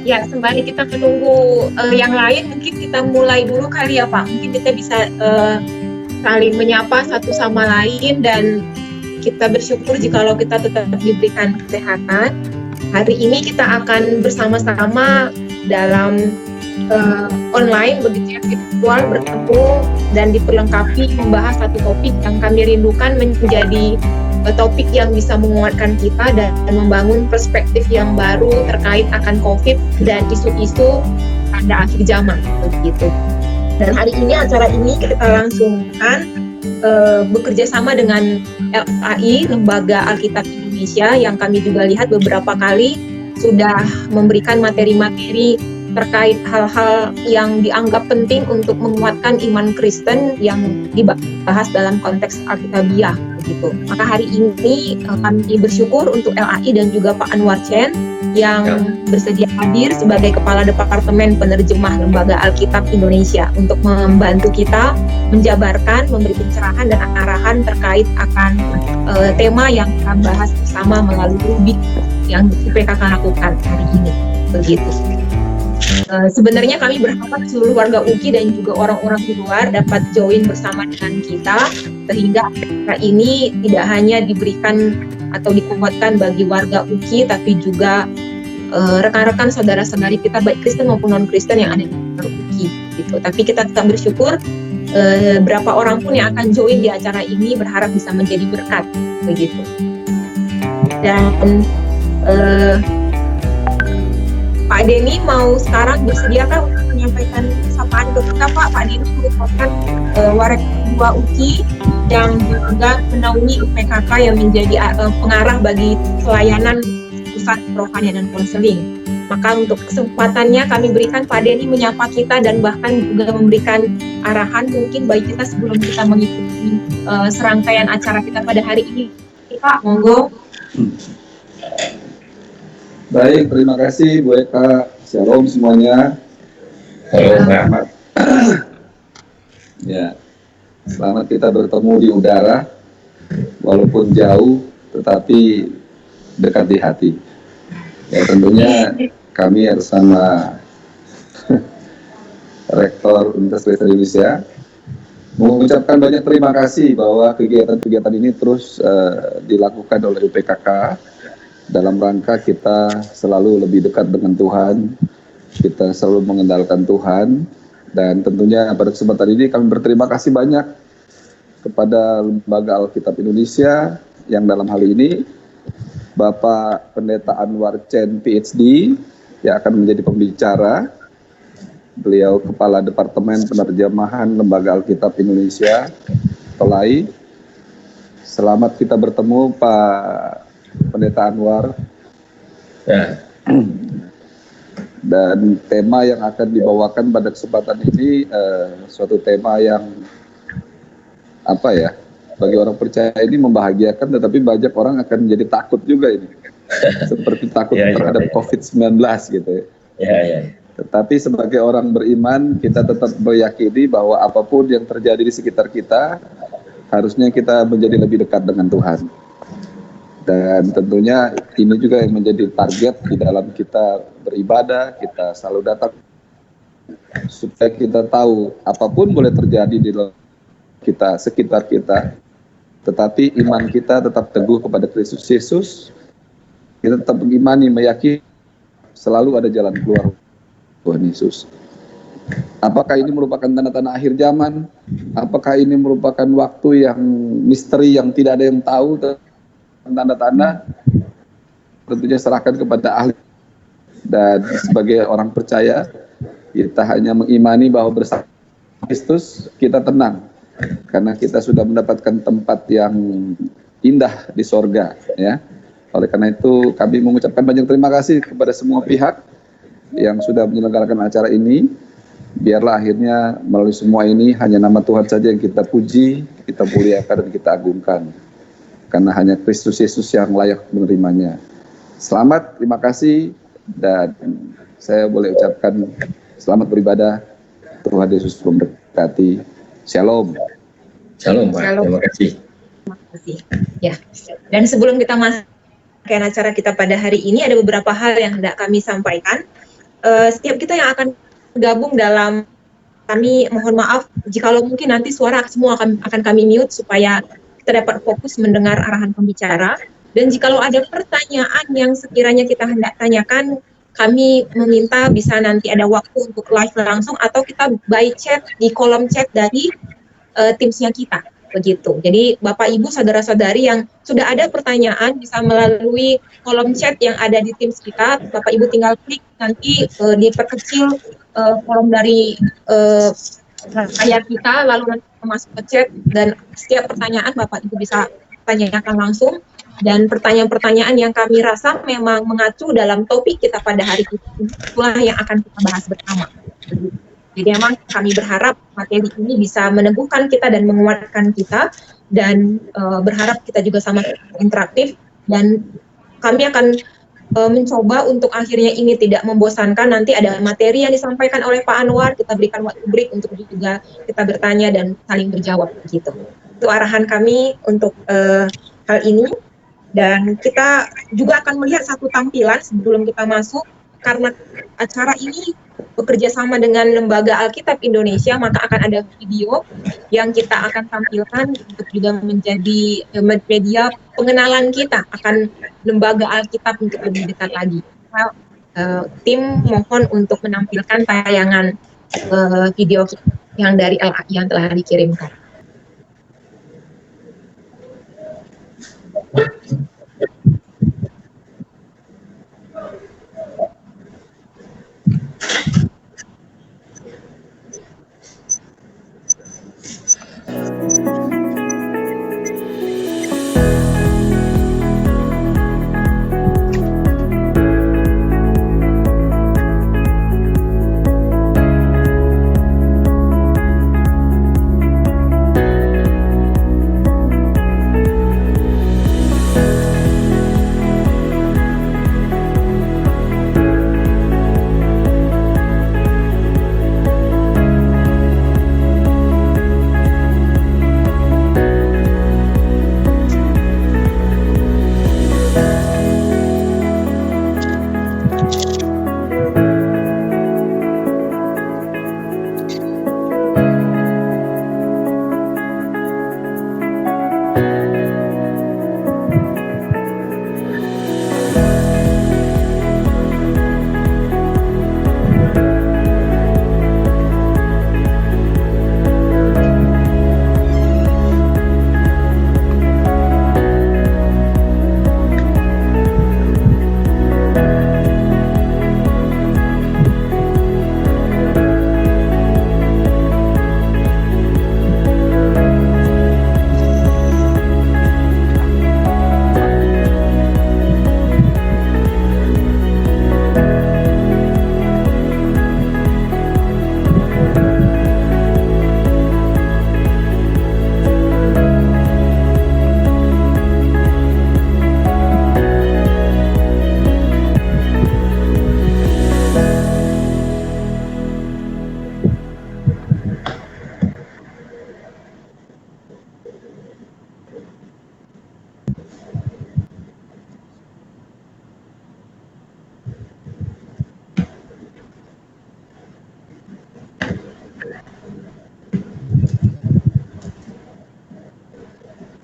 Ya, sembari kita menunggu yang lain, mungkin kita mulai dulu kali ya Pak. Mungkin kita bisa saling menyapa satu sama lain dan kita bersyukur jikalau kita tetap diberikan kesehatan. Hari ini kita akan bersama-sama dalam online begitu ya, virtual bertemu dan diperlengkapi membahas satu topik yang kami rindukan menjadi topik yang bisa menguatkan kita dan membangun perspektif yang baru terkait akan COVID dan isu-isu pada akhir zaman begitu. Dan hari ini acara ini kita langsungkan bekerja sama dengan LAI, Lembaga Alkitab Indonesia, yang kami juga lihat beberapa kali sudah memberikan materi-materi terkait hal-hal yang dianggap penting untuk menguatkan iman Kristen yang dibahas dalam konteks Alkitabiah begitu. Maka hari ini kami bersyukur untuk LAI dan juga Pak Anwar Chen yang bersedia hadir sebagai Kepala Departemen Penerjemah Lembaga Alkitab Indonesia untuk membantu kita menjabarkan, memberi pencerahan dan arahan terkait akan tema yang kita bahas bersama melalui rubik yang PKK lakukan hari ini begitu. Sebenarnya kami berharap seluruh warga UKI dan juga orang-orang di luar dapat join bersama dengan kita sehingga acara ini tidak hanya diberikan atau dikuatkan bagi warga UKI tapi juga rekan-rekan saudara-saudari kita baik Kristen maupun non-Kristen yang ada di luar UKI gitu. Tapi kita tetap bersyukur berapa orang pun yang akan join di acara ini berharap bisa menjadi berkat begitu. Dan Pak Denny mau sekarang bersediakah untuk menyampaikan sapaan ke kita Pak? Pak Denny merupakan Warek Ketua UKI yang juga menaungi UPKK yang menjadi pengarah bagi pelayanan pusat kerohanian dan konseling. Maka untuk kesempatannya kami berikan Pak Denny menyapa kita dan bahkan juga memberikan arahan mungkin bagi kita sebelum kita mengikuti serangkaian acara kita pada hari ini. Pak, monggo. Baik, terima kasih Bu Eka. Shalom semuanya. Selamat. Ya, selamat kita bertemu di udara, walaupun jauh, tetapi dekat di hati. Ya, tentunya kami bersama Rektor Universitas Indonesia mengucapkan banyak terima kasih bahwa kegiatan-kegiatan ini terus dilakukan oleh UPKK dalam rangka kita selalu lebih dekat dengan Tuhan, kita selalu mengandalkan Tuhan, dan tentunya pada kesempatan ini kami berterima kasih banyak kepada Lembaga Alkitab Indonesia yang dalam hal ini Bapak Pendeta Anwar Chen PhD yang akan menjadi pembicara. Beliau Kepala Departemen Penerjemahan Lembaga Alkitab Indonesia, LAI. Selamat kita bertemu Pak Pendeta Anwar. Ya. Dan tema yang akan dibawakan pada kesempatan ini suatu tema yang bagi orang percaya ini membahagiakan, tetapi banyak orang akan menjadi takut juga ini. Seperti takut terhadap COVID-19 gitu ya. Tetapi sebagai orang beriman kita tetap meyakini bahwa apapun yang terjadi di sekitar kita harusnya kita menjadi lebih dekat dengan Tuhan. Dan tentunya ini juga yang menjadi target di dalam kita beribadah, kita selalu datang supaya kita tahu apapun boleh terjadi di kita, sekitar kita, tetapi iman kita tetap teguh kepada Kristus Yesus. Kita tetap mengimani, meyakini selalu ada jalan keluar Tuhan Yesus. Apakah ini merupakan tanda-tanda akhir zaman? Apakah ini merupakan waktu yang misteri yang tidak ada yang tahu? Tanda-tanda tentunya serahkan kepada ahli, dan sebagai orang percaya kita hanya mengimani bahwa bersama Kristus kita tenang karena kita sudah mendapatkan tempat yang indah di sorga ya. Oleh karena itu kami mengucapkan banyak terima kasih kepada semua pihak yang sudah menyelenggarakan acara ini. Biarlah akhirnya melalui semua ini hanya nama Tuhan saja yang kita puji, kita muliakan dan kita agungkan. Karena hanya Kristus Yesus yang layak menerimanya. Selamat, terima kasih, dan saya boleh ucapkan selamat beribadah. Tuhan Yesus memberkati. Shalom. Shalom, Pak. Terima kasih. sih. Ya. Dan sebelum kita masuk ke acara kita pada hari ini, ada beberapa hal yang hendak kami sampaikan. Setiap kita yang akan bergabung dalam, kami mohon maaf jikalau mungkin nanti suara semua akan kami mute supaya kita dapat fokus mendengar arahan pembicara. Dan jikalau ada pertanyaan yang sekiranya kita hendak tanyakan, kami meminta bisa nanti ada waktu untuk live langsung atau kita by chat di kolom chat dari Teams-nya kita, begitu. Jadi Bapak Ibu saudara-saudari yang sudah ada pertanyaan bisa melalui kolom chat yang ada di Teams kita, Bapak Ibu tinggal klik nanti diperkecil kolom dari layar kita, lalu nanti masuk ke chat dan setiap pertanyaan Bapak Ibu bisa tanyakan langsung. Dan pertanyaan-pertanyaan yang kami rasa memang mengacu dalam topik kita pada hari ini, itulah yang akan kita bahas bersama. Jadi memang kami berharap materi ini bisa meneguhkan kita dan menguatkan kita, dan berharap kita juga sama interaktif, dan kami akan mencoba untuk akhirnya ini tidak membosankan. Nanti ada materi yang disampaikan oleh Pak Anwar, kita berikan waktu break untuk juga kita bertanya dan saling berjawab begitu. Itu arahan kami untuk hal ini. Dan kita juga akan melihat satu tampilan sebelum kita masuk, karena acara ini bekerja sama dengan Lembaga Alkitab Indonesia, maka akan ada video yang kita akan tampilkan untuk juga menjadi media pengenalan kita akan Lembaga Alkitab untuk lebih dekat lagi. Tim mohon untuk menampilkan tayangan video yang dari LAI yang telah dikirimkan.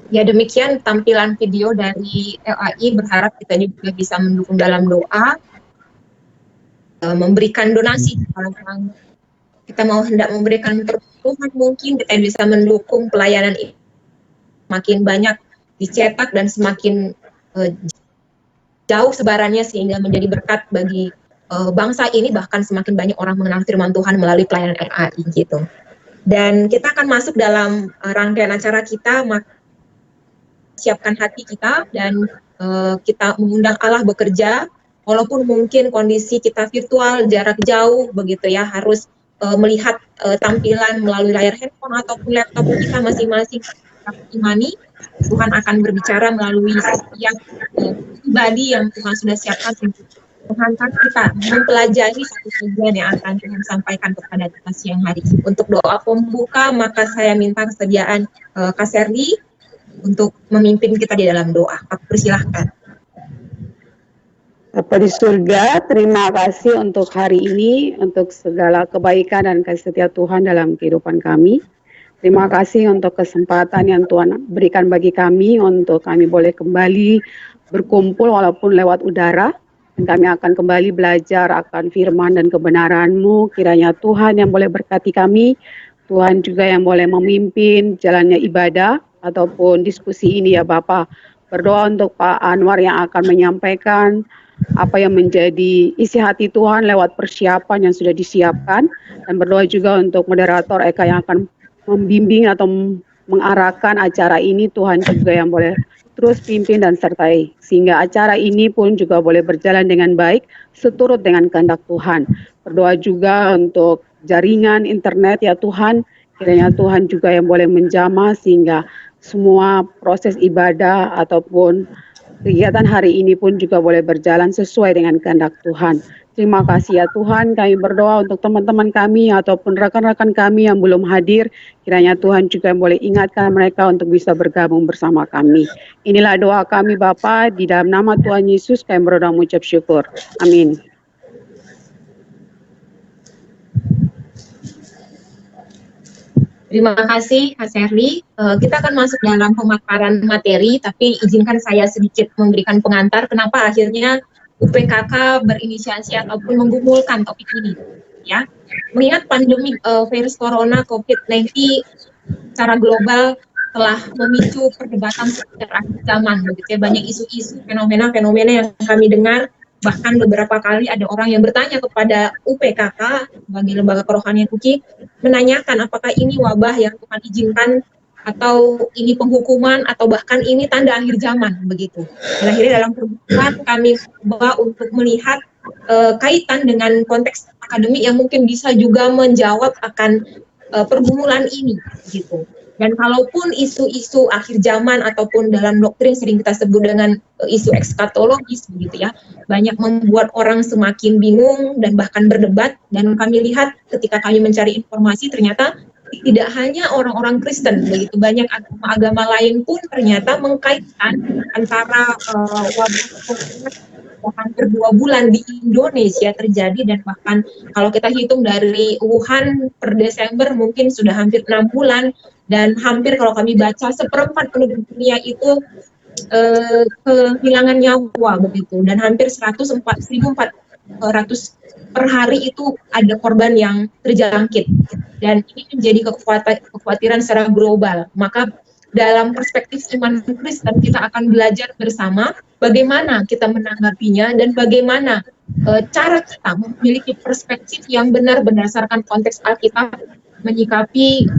Ya, demikian tampilan video dari LAI. Berharap kita juga bisa mendukung dalam doa, memberikan donasi. Kalau kita mau hendak memberikan perpuluhan, mungkin kita bisa mendukung pelayanan ini makin banyak dicetak dan semakin jauh sebarannya sehingga menjadi berkat bagi bangsa ini, bahkan semakin banyak orang mengenal firman Tuhan melalui pelayanan LAI gitu. Dan kita akan masuk dalam rangkaian acara kita, siapkan hati kita dan kita mengundang Allah bekerja, walaupun mungkin kondisi kita virtual, jarak jauh begitu ya, harus melihat tampilan melalui layar handphone ataupun laptop kita masing-masing. Imani Tuhan akan berbicara melalui setiap pribadi yang Tuhan sudah siapkan untuk menghantar kita mempelajari satu tujuan yang akan Tuhan sampaikan kepada kita siang hari. Untuk doa pembuka, maka saya minta kesediaan Kak Serdi untuk memimpin kita di dalam doa. Aku persilahkan. Bapa di surga, terima kasih untuk hari ini, untuk segala kebaikan dan kasih setia Tuhan dalam kehidupan kami. Terima kasih untuk kesempatan yang Tuhan berikan bagi kami untuk kami boleh kembali berkumpul walaupun lewat udara. Dan kami akan kembali belajar akan firman dan kebenaran-Mu. Kiranya Tuhan yang boleh berkati kami, Tuhan juga yang boleh memimpin jalannya ibadah ataupun diskusi ini ya Bapak. Berdoa untuk Pak Anwar yang akan menyampaikan apa yang menjadi isi hati Tuhan lewat persiapan yang sudah disiapkan, dan berdoa juga untuk moderator Eka yang akan membimbing atau mengarahkan acara ini. Tuhan juga yang boleh terus pimpin dan sertai sehingga acara ini pun juga boleh berjalan dengan baik seturut dengan kehendak Tuhan. Berdoa juga untuk jaringan internet ya Tuhan, kiranya Tuhan juga yang boleh menjamah sehingga semua proses ibadah ataupun kegiatan hari ini pun juga boleh berjalan sesuai dengan kehendak Tuhan. Terima kasih ya Tuhan, kami berdoa untuk teman-teman kami ataupun rekan-rekan kami yang belum hadir. Kiranya Tuhan juga boleh ingatkan mereka untuk bisa bergabung bersama kami. Inilah doa kami Bapa, di dalam nama Tuhan Yesus kami berdoa mengucap syukur. Amin. Terima kasih, Kak Serli. Kita akan masuk dalam pemaparan materi, tapi izinkan saya sedikit memberikan pengantar kenapa akhirnya UPKK berinisiasi ataupun menggumulkan topik ini. Ya, mengingat pandemi virus corona COVID-19 secara global telah memicu perdebatan seputar akhir zaman, begitu ya, banyak isu-isu, fenomena-fenomena yang kami dengar. Bahkan beberapa kali ada orang yang bertanya kepada UPKK sebagai lembaga kerohanian UKI, menanyakan apakah ini wabah yang Tuhan izinkan atau ini penghukuman atau bahkan ini tanda akhir zaman begitu. Dan akhirnya dalam perbuatan kami coba untuk melihat kaitan dengan konteks akademik yang mungkin bisa juga menjawab akan pergumulan ini gitu. Dan kalaupun isu-isu akhir zaman ataupun dalam doktrin sering kita sebut dengan isu ekskatologis begitu ya, banyak membuat orang semakin bingung dan bahkan berdebat. Dan kami lihat ketika kami mencari informasi ternyata tidak hanya orang-orang Kristen begitu, banyak agama-agama lain pun ternyata mengkaitkan antara wabah hampir 2 bulan di Indonesia terjadi, dan bahkan kalau kita hitung dari Wuhan per Desember mungkin sudah hampir 6 bulan, dan hampir kalau kami baca 1/4 penduduk dunia itu kehilangan nyawa begitu, dan hampir 1.400 per hari itu ada korban yang terjangkit, dan ini menjadi kekhawatiran secara global. Maka dalam perspektif iman Kristen kita akan belajar bersama bagaimana kita menanggapinya dan bagaimana cara kita memiliki perspektif yang benar berdasarkan konteks Alkitab menyikapi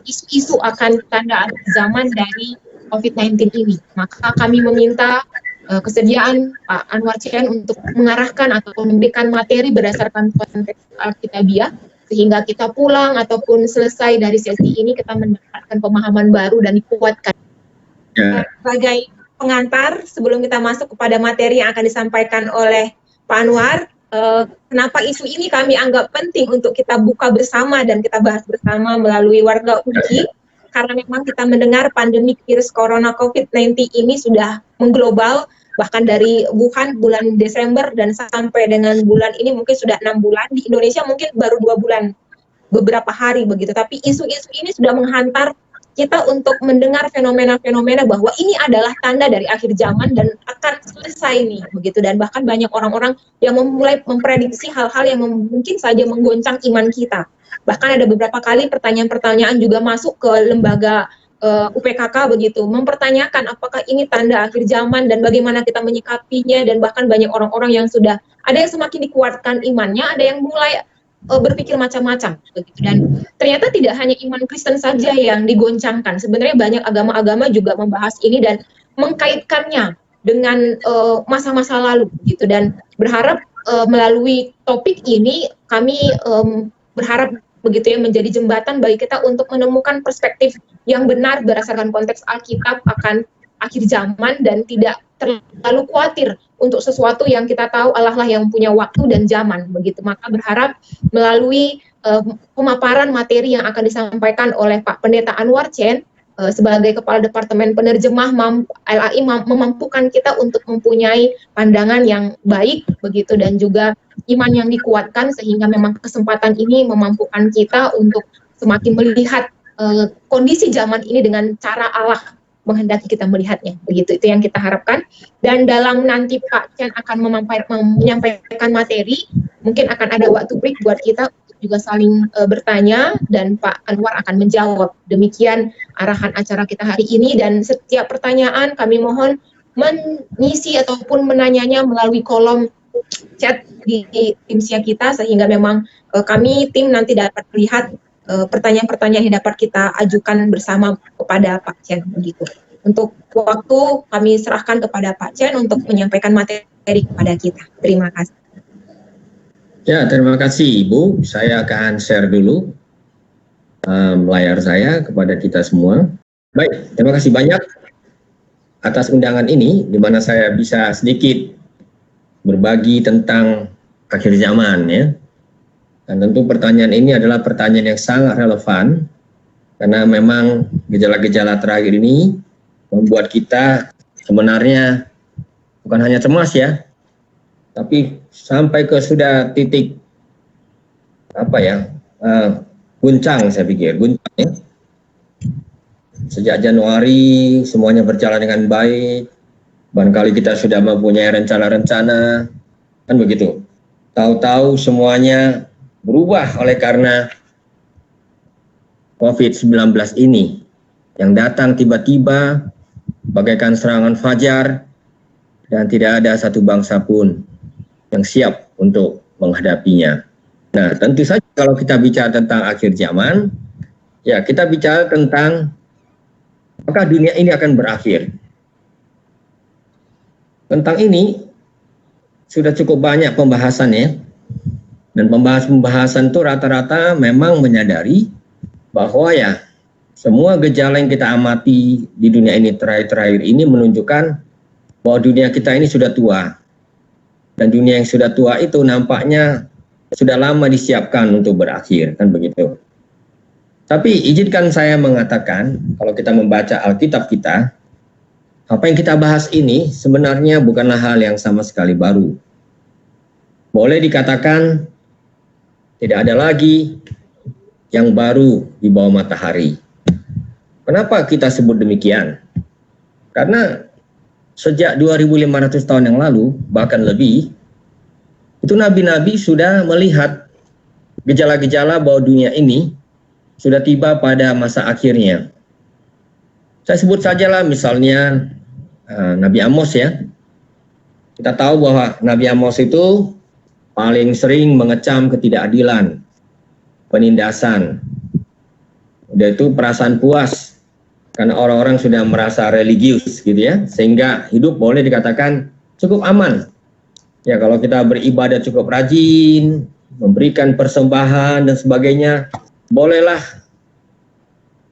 isu-isu akan tanda akhir zaman dari COVID-19 ini. Maka kami meminta kesediaan Pak Anwar Chen untuk mengarahkan atau memberikan materi berdasarkan konteks Alkitabiah, sehingga kita pulang ataupun selesai dari sesi ini kita mendapatkan pemahaman baru dan dikuatkan. Sebagai pengantar sebelum kita masuk kepada materi yang akan disampaikan oleh Pak Anwar, kenapa isu ini kami anggap penting untuk kita buka bersama dan kita bahas bersama melalui warga UKI, karena memang kita mendengar pandemi virus corona COVID-19 ini sudah mengglobal, bahkan dari Wuhan bulan Desember dan sampai dengan bulan ini mungkin sudah 6 bulan, di Indonesia mungkin baru 2 bulan beberapa hari begitu, tapi isu-isu ini sudah menghantar kita untuk mendengar fenomena-fenomena bahwa ini adalah tanda dari akhir zaman dan akan selesai nih begitu. Dan bahkan banyak orang-orang yang mulai memprediksi hal-hal yang mungkin saja menggoncang iman kita. Bahkan ada beberapa kali pertanyaan-pertanyaan juga masuk ke lembaga UPKK begitu, mempertanyakan apakah ini tanda akhir zaman dan bagaimana kita menyikapinya. Dan bahkan banyak orang-orang yang sudah, ada yang semakin dikuatkan imannya, ada yang mulai berpikir macam-macam begitu. Dan ternyata tidak hanya iman Kristen saja yang digoncangkan, sebenarnya banyak agama-agama juga membahas ini dan mengkaitkannya dengan masa-masa lalu gitu. Dan berharap melalui topik ini kami berharap begitu ya, menjadi jembatan bagi kita untuk menemukan perspektif yang benar berdasarkan konteks Alkitab akan akhir zaman dan tidak terlalu khawatir untuk sesuatu yang kita tahu Allah lah yang punya waktu dan zaman begitu. Maka berharap melalui pemaparan materi yang akan disampaikan oleh Pak Pendeta Anwar Chen, sebagai kepala departemen penerjemah LAI memampukan kita untuk mempunyai pandangan yang baik begitu, dan juga iman yang dikuatkan, sehingga memang kesempatan ini memampukan kita untuk semakin melihat kondisi zaman ini dengan cara Allah menghendaki kita melihatnya, begitu. Itu yang kita harapkan. Dan dalam nanti Pak Chen akan menyampaikan materi, mungkin akan ada waktu break buat kita juga saling bertanya, dan Pak Anwar akan menjawab. Demikian arahan acara kita hari ini, dan setiap pertanyaan kami mohon mengisi ataupun menanyanya melalui kolom chat di Teamsia kita, sehingga memang kami tim nanti dapat melihat pertanyaan-pertanyaan yang dapat kita ajukan bersama kepada Pak Chen, begitu. Untuk waktu kami serahkan kepada Pak Chen untuk menyampaikan materi kepada kita. Terima kasih. Ya, terima kasih Ibu. Saya akan share dulu layar saya kepada kita semua. Baik, terima kasih banyak atas undangan ini, di mana saya bisa sedikit berbagi tentang akhir zaman, ya. Dan tentu pertanyaan ini adalah pertanyaan yang sangat relevan, karena memang gejala-gejala terakhir ini membuat kita sebenarnya bukan hanya cemas, ya, tapi sampai ke sudah titik guncang, saya pikir guncang, ya. Sejak Januari semuanya berjalan dengan baik, barangkali kita sudah mempunyai rencana-rencana, kan begitu. Tahu-tahu semuanya berubah oleh karena COVID-19 ini yang datang tiba-tiba bagaikan serangan fajar, dan tidak ada satu bangsa pun yang siap untuk menghadapinya. Nah, tentu saja kalau kita bicara tentang akhir zaman, ya kita bicara tentang apakah dunia ini akan berakhir. Tentang ini sudah cukup banyak pembahasannya, dan pembahasan itu rata-rata memang menyadari bahwa ya semua gejala yang kita amati di dunia ini terakhir-terakhir ini menunjukkan bahwa dunia kita ini sudah tua. Dan dunia yang sudah tua itu nampaknya sudah lama disiapkan untuk berakhir, kan begitu. Tapi izinkan saya mengatakan, kalau kita membaca Alkitab kita, apa yang kita bahas ini sebenarnya bukanlah hal yang sama sekali baru. Boleh dikatakan tidak ada lagi yang baru di bawah matahari. Kenapa kita sebut demikian? Karena sejak 2500 tahun yang lalu, bahkan lebih, itu nabi-nabi sudah melihat gejala-gejala bahwa dunia ini sudah tiba pada masa akhirnya. Saya sebut sajalah misalnya Nabi Amos, ya. Kita tahu bahwa Nabi Amos itu paling sering mengecam ketidakadilan, penindasan. Udah itu perasaan puas karena orang-orang sudah merasa religius, gitu ya, sehingga hidup boleh dikatakan cukup aman. Ya, kalau kita beribadah cukup rajin, memberikan persembahan dan sebagainya, bolehlah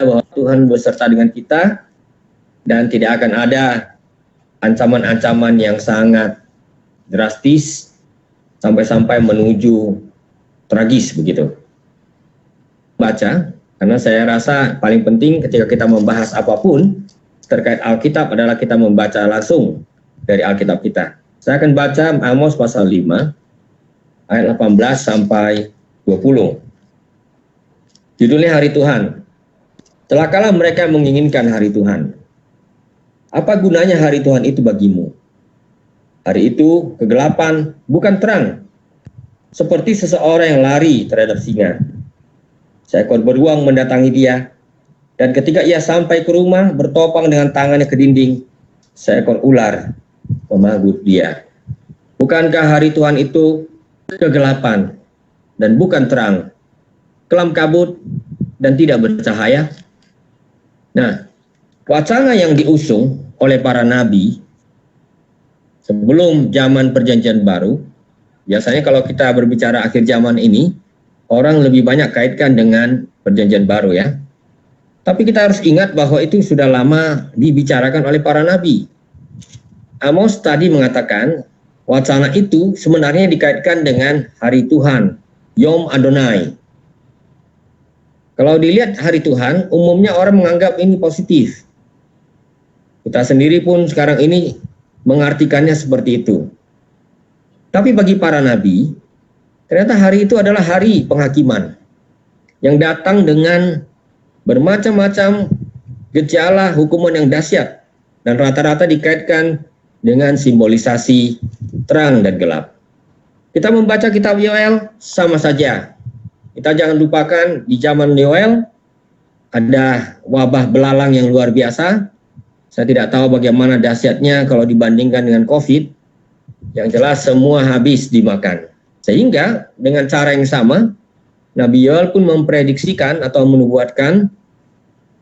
bahwa Tuhan beserta dengan kita dan tidak akan ada ancaman-ancaman yang sangat drastis sampai-sampai menuju tragis, begitu. Baca, karena saya rasa paling penting ketika kita membahas apapun terkait Alkitab adalah kita membaca langsung dari Alkitab kita. Saya akan baca Amos pasal 5 ayat 18 sampai 20. Judulnya Hari Tuhan. Celakalah mereka menginginkan hari Tuhan. Apa gunanya hari Tuhan itu bagimu? Hari itu kegelapan, bukan terang. Seperti seseorang yang lari terhadap singa. Seekor beruang mendatangi dia, dan ketika ia sampai ke rumah, bertopang dengan tangannya ke dinding, seekor ular memanggut dia. Bukankah hari Tuhan itu kegelapan dan bukan terang, kelam kabut dan tidak bercahaya? Nah, wacana yang diusung oleh para nabi sebelum zaman Perjanjian Baru, biasanya kalau kita berbicara akhir zaman ini, orang lebih banyak kaitkan dengan Perjanjian Baru, ya. Tapi kita harus ingat bahwa itu sudah lama dibicarakan oleh para nabi. Amos tadi mengatakan wacana itu sebenarnya dikaitkan dengan hari Tuhan, Yom Adonai. Kalau dilihat hari Tuhan, umumnya orang menganggap ini positif. Kita sendiri pun sekarang ini mengartikannya seperti itu. Tapi bagi para nabi, ternyata hari itu adalah hari penghakiman yang datang dengan bermacam-macam gejala hukuman yang dahsyat dan rata-rata dikaitkan dengan simbolisasi terang dan gelap. Kita membaca kitab Yoel sama saja. Kita jangan lupakan di zaman Yoel ada wabah belalang yang luar biasa. Saya tidak tahu bagaimana dahsyatnya kalau dibandingkan dengan COVID. Yang jelas semua habis dimakan. Sehingga dengan cara yang sama, Nabi Yoel pun memprediksikan atau menubuatkan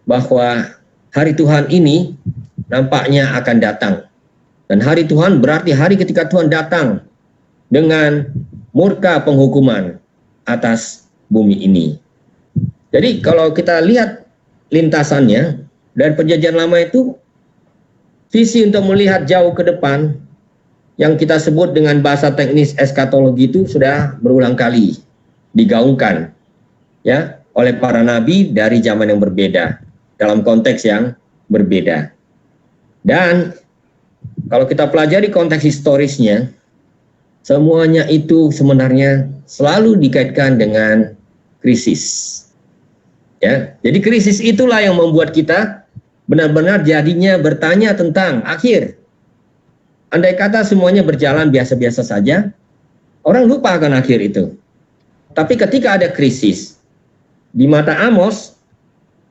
bahwa hari Tuhan ini nampaknya akan datang. Dan hari Tuhan berarti hari ketika Tuhan datang dengan murka penghukuman atas bumi ini. Jadi kalau kita lihat lintasannya dari perjanjian lama itu, visi untuk melihat jauh ke depan yang kita sebut dengan bahasa teknis eskatologi itu sudah berulang kali digaungkan ya oleh para nabi dari zaman yang berbeda dalam konteks yang berbeda. Dan kalau kita pelajari konteks historisnya, semuanya itu sebenarnya selalu dikaitkan dengan krisis. Ya, jadi krisis itulah yang membuat kita benar-benar jadinya bertanya tentang akhir. Andai kata semuanya berjalan biasa-biasa saja, orang lupa akan akhir itu. Tapi ketika ada krisis, di mata Amos,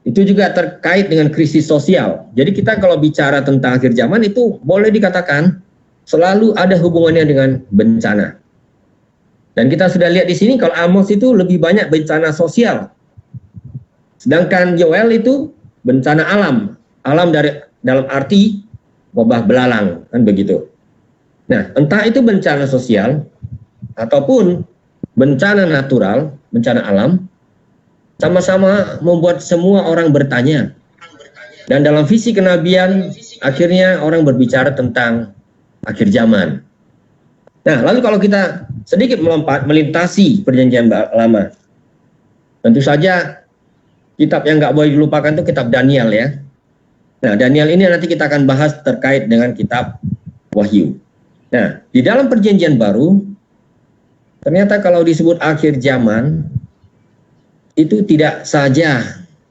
itu juga terkait dengan krisis sosial. Jadi kita kalau bicara tentang akhir zaman itu boleh dikatakan selalu ada hubungannya dengan bencana. Dan kita sudah lihat di sini kalau Amos itu lebih banyak bencana sosial. Sedangkan Yoel itu bencana alam. Alam dalam arti wabah belalang, kan begitu. Nah, entah itu bencana sosial ataupun bencana natural, bencana alam, sama-sama membuat semua orang bertanya. Dan dalam visi kenabian, akhirnya orang berbicara tentang akhir zaman. Nah, lalu kalau kita sedikit melintasi perjanjian lama, tentu saja kitab yang nggak boleh dilupakan itu kitab Daniel ya. Nah, Daniel ini nanti kita akan bahas terkait dengan kitab Wahyu. Nah, di dalam perjanjian baru, ternyata kalau disebut akhir zaman, itu tidak saja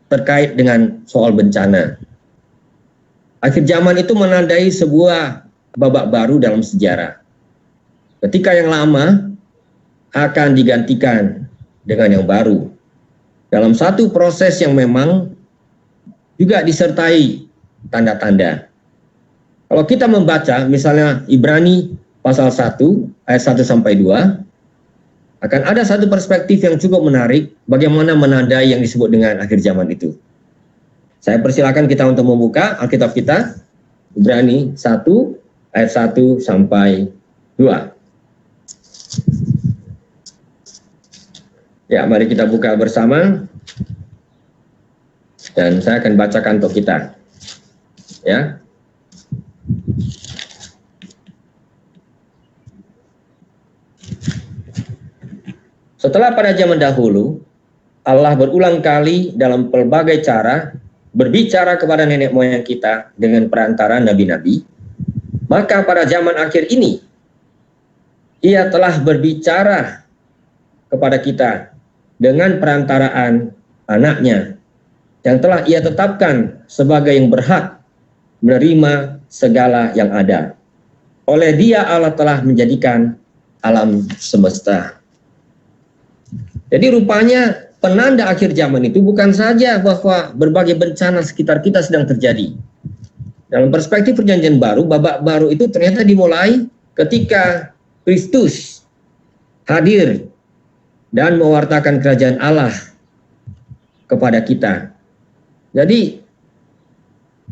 terkait dengan soal bencana. Akhir zaman itu menandai sebuah babak baru dalam sejarah. Ketika yang lama akan digantikan dengan yang baru. Dalam satu proses yang memang juga disertai tanda-tanda. Kalau kita membaca misalnya Ibrani pasal 1 ayat 1 sampai 2, akan ada satu perspektif yang cukup menarik bagaimana menandai yang disebut dengan akhir zaman itu. Saya persilakan kita untuk membuka Alkitab kita, Ibrani 1 ayat 1 sampai 2. Ya, mari kita buka bersama. Dan saya akan bacakan untuk kita. Ya. Setelah pada zaman dahulu, Allah berulang kali dalam pelbagai cara berbicara kepada nenek moyang kita dengan perantara nabi-nabi, maka pada zaman akhir ini, Ia telah berbicara kepada kita dengan perantaraan anaknya yang telah Ia tetapkan sebagai yang berhak menerima segala yang ada. Oleh Dia Allah telah menjadikan alam semesta. Jadi rupanya penanda akhir zaman itu bukan saja bahwa berbagai bencana sekitar kita sedang terjadi. Dalam perspektif perjanjian baru, babak baru itu ternyata dimulai ketika Kristus hadir dan mewartakan kerajaan Allah kepada kita. Jadi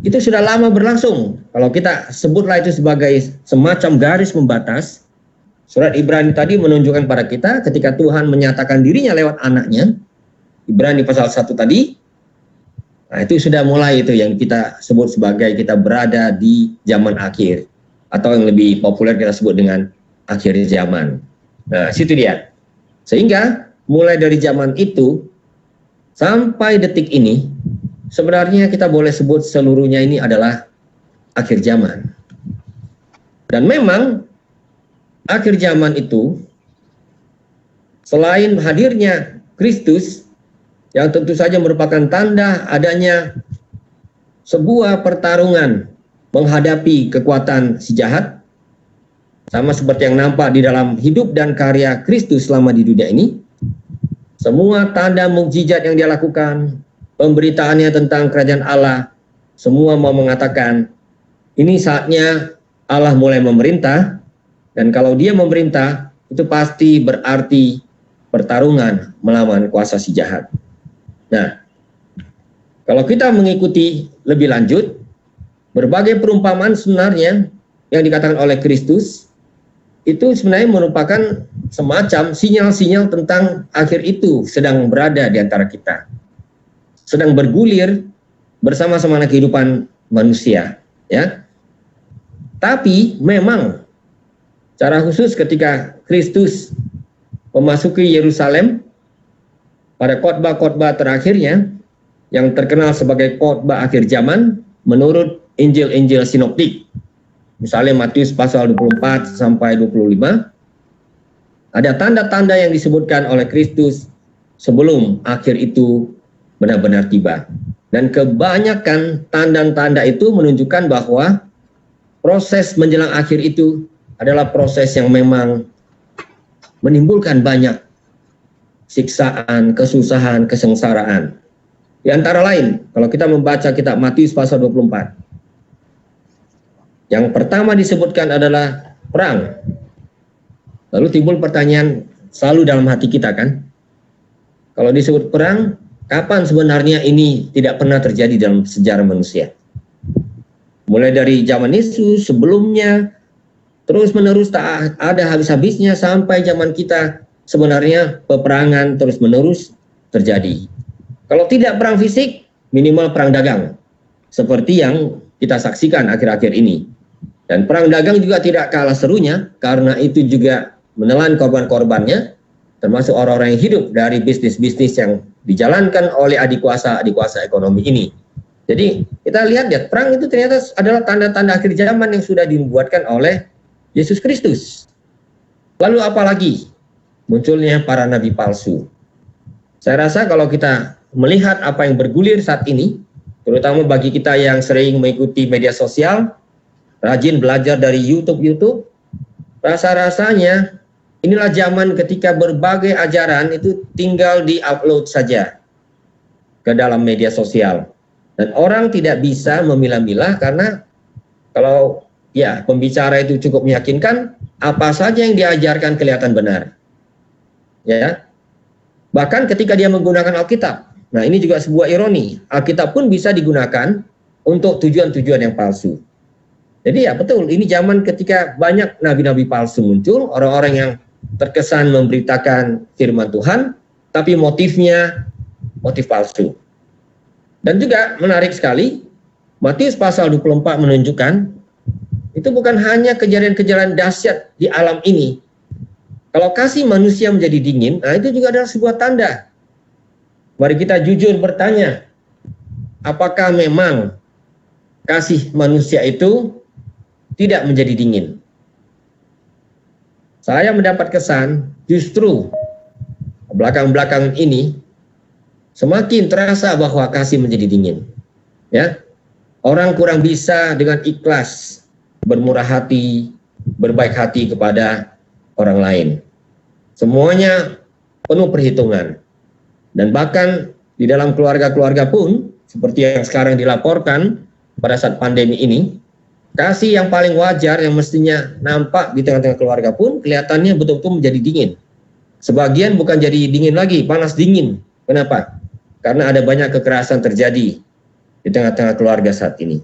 itu sudah lama berlangsung. Kalau kita sebutlah itu sebagai semacam garis membatas, surat Ibrani tadi menunjukkan pada kita ketika Tuhan menyatakan dirinya lewat anaknya, Ibrani pasal 1 tadi, nah itu sudah mulai itu yang kita sebut sebagai kita berada di zaman akhir, atau yang lebih populer kita sebut dengan akhir zaman. Nah, situ dia. Sehingga mulai dari zaman itu sampai detik ini sebenarnya kita boleh sebut seluruhnya ini adalah akhir zaman. Dan memang akhir zaman itu selain hadirnya Kristus yang tentu saja merupakan tanda adanya sebuah pertarungan menghadapi kekuatan si jahat, sama seperti yang nampak di dalam hidup dan karya Kristus selama di dunia ini. Semua tanda mukjizat yang dia lakukan, pemberitaannya tentang kerajaan Allah, semua mau mengatakan ini saatnya Allah mulai memerintah, dan kalau dia memerintah itu pasti berarti pertarungan melawan kuasa si jahat. Nah, kalau kita mengikuti lebih lanjut, berbagai perumpamaan sebenarnya yang dikatakan oleh Kristus itu sebenarnya merupakan semacam sinyal-sinyal tentang akhir itu sedang berada di antara kita, sedang bergulir bersama-sama kehidupan manusia, ya. Tapi memang secara khusus ketika Kristus memasuki Yerusalem pada khotbah-khotbah terakhirnya yang terkenal sebagai khotbah akhir zaman menurut Injil-Injil sinoptik, misalnya Matius pasal 24 sampai 25, ada tanda-tanda yang disebutkan oleh Kristus sebelum akhir itu benar-benar tiba. Dan kebanyakan tanda-tanda itu menunjukkan bahwa proses menjelang akhir itu adalah proses yang memang menimbulkan banyak siksaan, kesusahan, kesengsaraan. Di antara lain, kalau kita membaca kitab Matius pasal 24, yang pertama disebutkan adalah perang. Lalu timbul pertanyaan selalu dalam hati kita kan, kalau disebut perang, kapan sebenarnya ini tidak pernah terjadi dalam sejarah manusia? Mulai dari zaman Yesus, sebelumnya, terus menerus tak ada habis-habisnya sampai zaman kita, sebenarnya peperangan terus menerus terjadi. Kalau tidak perang fisik, minimal perang dagang, seperti yang kita saksikan akhir-akhir ini. Dan perang dagang juga tidak kalah serunya, karena itu juga menelan korban-korbannya, termasuk orang-orang yang hidup dari bisnis-bisnis yang dijalankan oleh adik kuasa ekonomi ini. Jadi kita lihat ya, perang itu ternyata adalah tanda-tanda akhir zaman yang sudah dibuatkan oleh Yesus Kristus. Lalu apalagi? Munculnya para nabi palsu. Saya rasa kalau kita melihat apa yang bergulir saat ini, terutama bagi kita yang sering mengikuti media sosial, rajin belajar dari YouTube, rasa-rasanya inilah zaman ketika berbagai ajaran itu tinggal di-upload saja ke dalam media sosial. Dan orang tidak bisa memilah-milah karena kalau ya pembicara itu cukup meyakinkan, apa saja yang diajarkan kelihatan benar. Ya. Bahkan ketika dia menggunakan Alkitab. Nah, ini juga sebuah ironi. Alkitab pun bisa digunakan untuk tujuan-tujuan yang palsu. Jadi ya betul, ini zaman ketika banyak nabi-nabi palsu muncul, orang-orang yang terkesan memberitakan firman Tuhan, tapi motifnya motif palsu. Dan juga menarik sekali, Matius pasal 24 menunjukkan, itu bukan hanya kejadian-kejadian dahsyat di alam ini. Kalau kasih manusia menjadi dingin, nah itu juga adalah sebuah tanda. Mari kita jujur bertanya, apakah memang kasih manusia itu tidak menjadi dingin? Saya mendapat kesan justru belakang-belakang ini semakin terasa bahwa kasih menjadi dingin. Ya, orang kurang bisa dengan ikhlas bermurah hati, berbaik hati kepada orang lain. Semuanya penuh perhitungan. Dan bahkan di dalam keluarga-keluarga pun, seperti yang sekarang dilaporkan pada saat pandemi ini, kasih yang paling wajar yang mestinya nampak di tengah-tengah keluarga pun kelihatannya betul-betul menjadi dingin. Sebagian bukan jadi dingin lagi, panas dingin. Kenapa? Karena ada banyak kekerasan terjadi di tengah-tengah keluarga saat ini.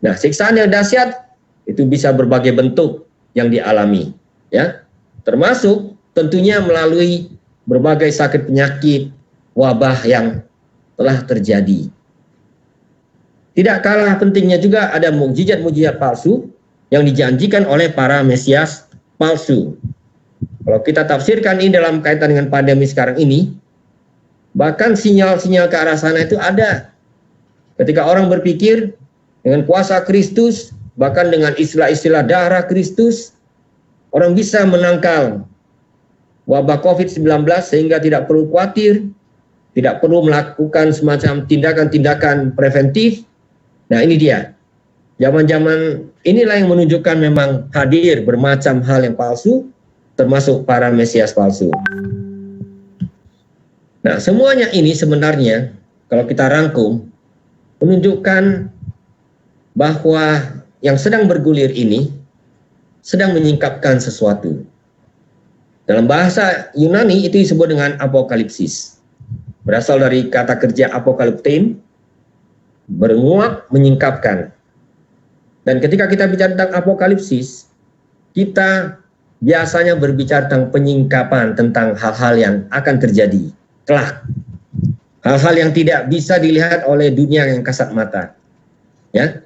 Nah, siksaan yang dahsyat itu bisa berbagai bentuk yang dialami, ya. Termasuk tentunya melalui berbagai sakit penyakit, wabah yang telah terjadi. Tidak kalah pentingnya juga ada mukjizat-mukjizat palsu yang dijanjikan oleh para mesias palsu. Kalau kita tafsirkan ini dalam kaitan dengan pandemi sekarang ini, Bahkan sinyal-sinyal ke arah sana itu ada. Ketika orang berpikir dengan kuasa Kristus, bahkan dengan istilah-istilah darah Kristus, orang bisa menangkal wabah COVID-19 sehingga tidak perlu khawatir, tidak perlu melakukan semacam tindakan-tindakan preventif. Nah, ini dia. Zaman-zaman inilah yang menunjukkan memang hadir bermacam hal yang palsu, termasuk para mesias palsu. Nah, semuanya ini sebenarnya kalau kita rangkum menunjukkan bahwa yang sedang bergulir ini sedang menyingkapkan sesuatu. Dalam bahasa Yunani itu disebut dengan apokalipsis. Berasal dari kata kerja apokaliptein, berenguak, menyingkapkan. Dan ketika kita bicara tentang apokalipsis, kita biasanya berbicara tentang penyingkapan, tentang hal-hal yang akan terjadi kelak. Hal-hal yang tidak bisa dilihat oleh dunia yang kasat mata. Ya.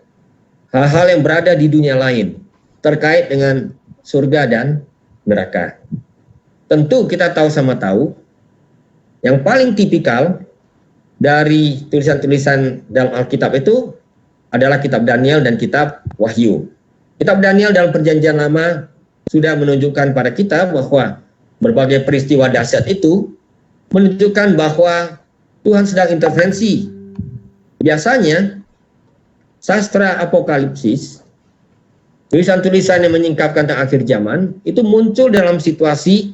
Hal-hal yang berada di dunia lain terkait dengan surga dan neraka. Tentu kita tahu sama tahu yang paling tipikal dari tulisan-tulisan dalam Alkitab itu adalah kitab Daniel dan kitab Wahyu. Kitab Daniel dalam Perjanjian Lama sudah menunjukkan pada kita bahwa berbagai peristiwa dahsyat itu menunjukkan bahwa Tuhan sedang intervensi. Biasanya sastra apokalipsis, tulisan-tulisan yang menyingkapkan tentang akhir zaman itu muncul dalam situasi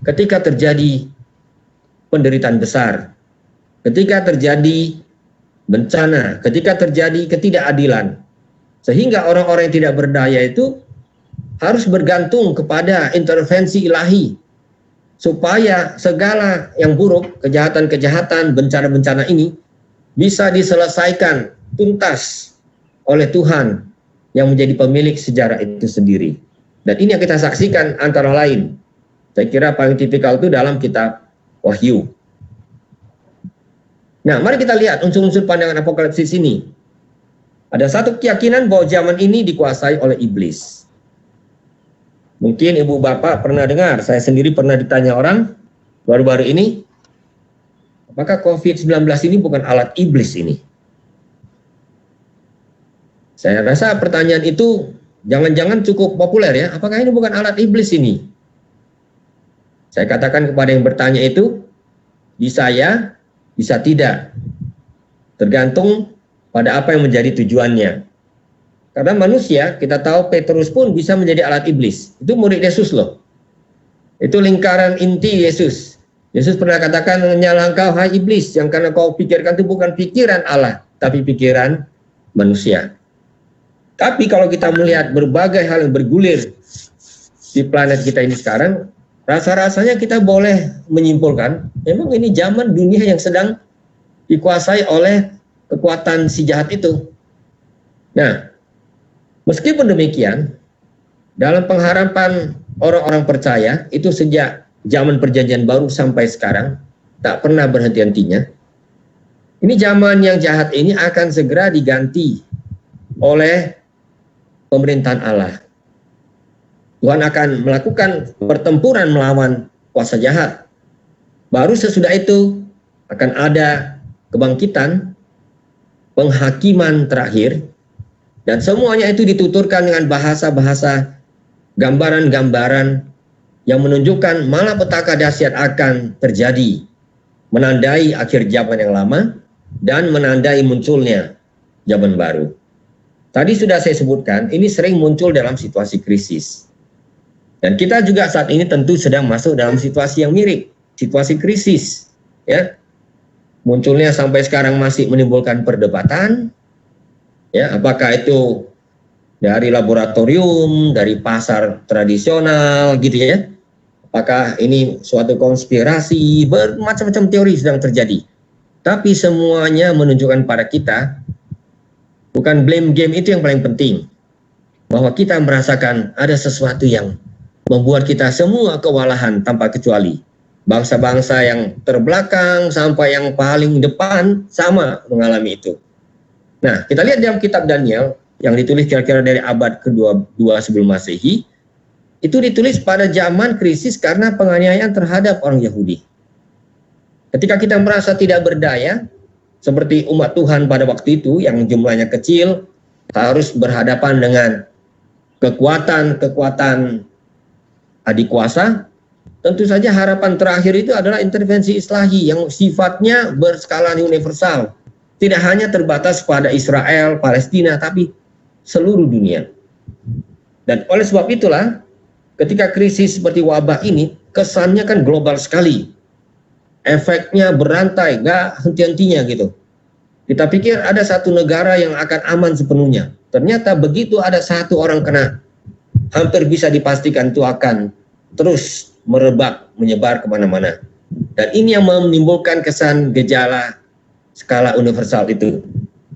ketika terjadi penderitaan besar, ketika terjadi bencana, ketika terjadi ketidakadilan, sehingga orang-orang yang tidak berdaya itu harus bergantung kepada intervensi ilahi supaya segala yang buruk, kejahatan-kejahatan, bencana-bencana ini bisa diselesaikan tuntas oleh Tuhan yang menjadi pemilik sejarah itu sendiri. Dan ini yang kita saksikan antara lain. Saya kira paling tipikal itu dalam kitab Wahyu. Nah, mari kita lihat unsur-unsur pandangan apokalipsis ini. Ada satu keyakinan bahwa zaman ini dikuasai oleh iblis. Mungkin ibu bapak pernah dengar, saya sendiri pernah ditanya orang baru-baru ini, apakah COVID-19 ini bukan alat iblis ini? Saya rasa pertanyaan itu jangan-jangan cukup populer ya, apakah ini bukan alat iblis ini? Saya katakan kepada yang bertanya itu, bisa ya, bisa tidak. Tergantung pada apa yang menjadi tujuannya. Karena manusia, kita tahu Petrus pun bisa menjadi alat iblis. Itu murid Yesus loh. Itu lingkaran inti Yesus. Yesus pernah katakan, menyalah engkau hai iblis, yang karena kau pikirkan itu bukan pikiran Allah, tapi pikiran manusia. Tapi kalau kita melihat berbagai hal yang bergulir di planet kita ini sekarang, rasa-rasanya kita boleh menyimpulkan, memang ini zaman dunia yang sedang dikuasai oleh kekuatan si jahat itu. Nah, meskipun demikian, dalam pengharapan orang-orang percaya, itu sejak zaman perjanjian baru sampai sekarang, tak pernah berhenti-hentinya. Ini zaman yang jahat ini akan segera diganti oleh pemerintahan Allah. Tuhan akan melakukan pertempuran melawan kuasa jahat. Baru sesudah itu akan ada kebangkitan, penghakiman terakhir, dan semuanya itu dituturkan dengan bahasa-bahasa, gambaran-gambaran yang menunjukkan malapetaka dahsyat akan terjadi, menandai akhir zaman yang lama dan menandai munculnya zaman baru. Tadi sudah saya sebutkan, ini sering muncul dalam situasi krisis. Dan kita juga saat ini tentu sedang masuk dalam situasi yang mirip, situasi krisis. Ya, munculnya sampai sekarang masih menimbulkan perdebatan. Ya, apakah itu dari laboratorium, dari pasar tradisional, gitu ya? Apakah ini suatu konspirasi? Bermacam-macam teori sedang terjadi. Tapi semuanya menunjukkan pada kita, bukan blame game itu yang paling penting, bahwa kita merasakan ada sesuatu yang membuat kita semua kewalahan tanpa kecuali. Bangsa-bangsa yang terbelakang sampai yang paling depan sama mengalami itu. Nah, kita lihat dalam kitab Daniel yang ditulis kira-kira dari abad ke-22 sebelum Masehi, itu ditulis pada zaman krisis karena penganiayaan terhadap orang Yahudi. Ketika kita merasa tidak berdaya, seperti umat Tuhan pada waktu itu yang jumlahnya kecil, harus berhadapan dengan kekuatan adik kuasa, tentu saja harapan terakhir itu adalah intervensi islahi yang sifatnya berskala universal. Tidak hanya terbatas pada Israel, Palestina, tapi seluruh dunia. Dan oleh sebab itulah, ketika krisis seperti wabah ini, kesannya kan global sekali. Efeknya berantai, gak henti-hentinya gitu. Kita pikir ada satu negara yang akan aman sepenuhnya. Ternyata begitu ada satu orang kena, hampir bisa dipastikan itu akan terus merebak, menyebar kemana-mana. Dan ini yang menimbulkan kesan gejala skala universal itu.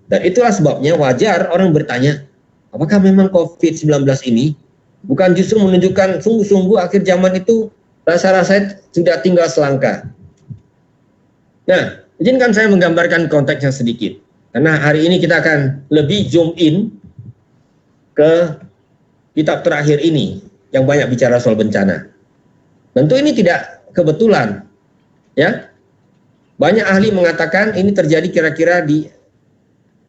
Dan itulah sebabnya wajar orang bertanya, apakah memang COVID-19 ini bukan justru menunjukkan sungguh-sungguh akhir zaman itu rasa-rasanya sudah tinggal selangkah. Nah, izinkan saya menggambarkan konteksnya sedikit. Karena hari ini kita akan lebih zoom in ke kitab terakhir ini yang banyak bicara soal bencana. Tentu ini tidak kebetulan, ya. Banyak ahli mengatakan ini terjadi kira-kira di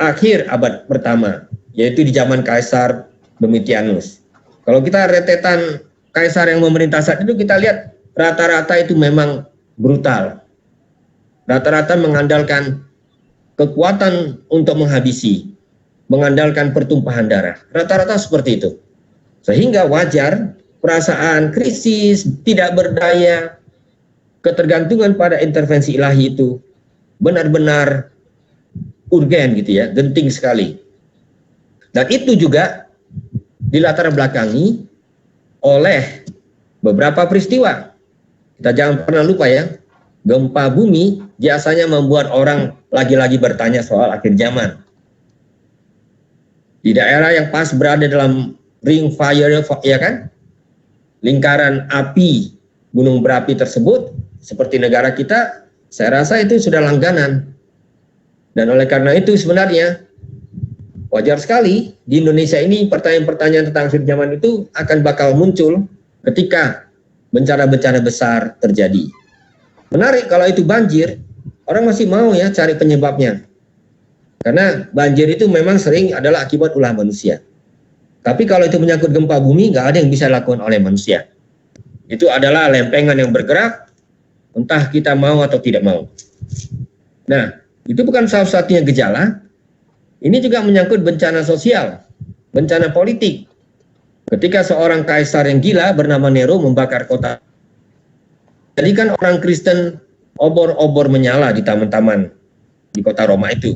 akhir abad pertama, yaitu di zaman Kaisar Domitianus. Kalau kita rentetan kaisar yang memerintah saat itu, kita lihat rata-rata itu memang brutal. Rata-rata mengandalkan kekuatan untuk menghabisi, mengandalkan pertumpahan darah. Rata-rata seperti itu. Sehingga wajar perasaan krisis, tidak berdaya, ketergantungan pada intervensi ilahi itu benar-benar urgen gitu ya, genting sekali. Dan itu juga dilatar belakangi oleh beberapa peristiwa. Kita jangan pernah lupa ya, gempa bumi biasanya membuat orang lagi-lagi bertanya soal akhir zaman. Di daerah yang pas berada dalam ring fire, ya kan? Lingkaran api gunung berapi tersebut, seperti negara kita, saya rasa itu sudah langganan. Dan oleh karena itu sebenarnya wajar sekali di Indonesia ini pertanyaan-pertanyaan tentang akhir zaman itu akan bakal muncul ketika bencana-bencana besar terjadi. Menarik kalau itu banjir, orang masih mau ya cari penyebabnya. Karena banjir itu memang sering adalah akibat ulah manusia. Tapi kalau itu menyangkut gempa bumi, nggak ada yang bisa dilakukan oleh manusia. Itu adalah lempengan yang bergerak, entah kita mau atau tidak mau. Nah, itu bukan satu-satunya gejala. Ini juga menyangkut bencana sosial, bencana politik. Ketika seorang kaisar yang gila bernama Nero membakar kota. Jadi kan orang Kristen obor-obor menyala di taman-taman di kota Roma itu.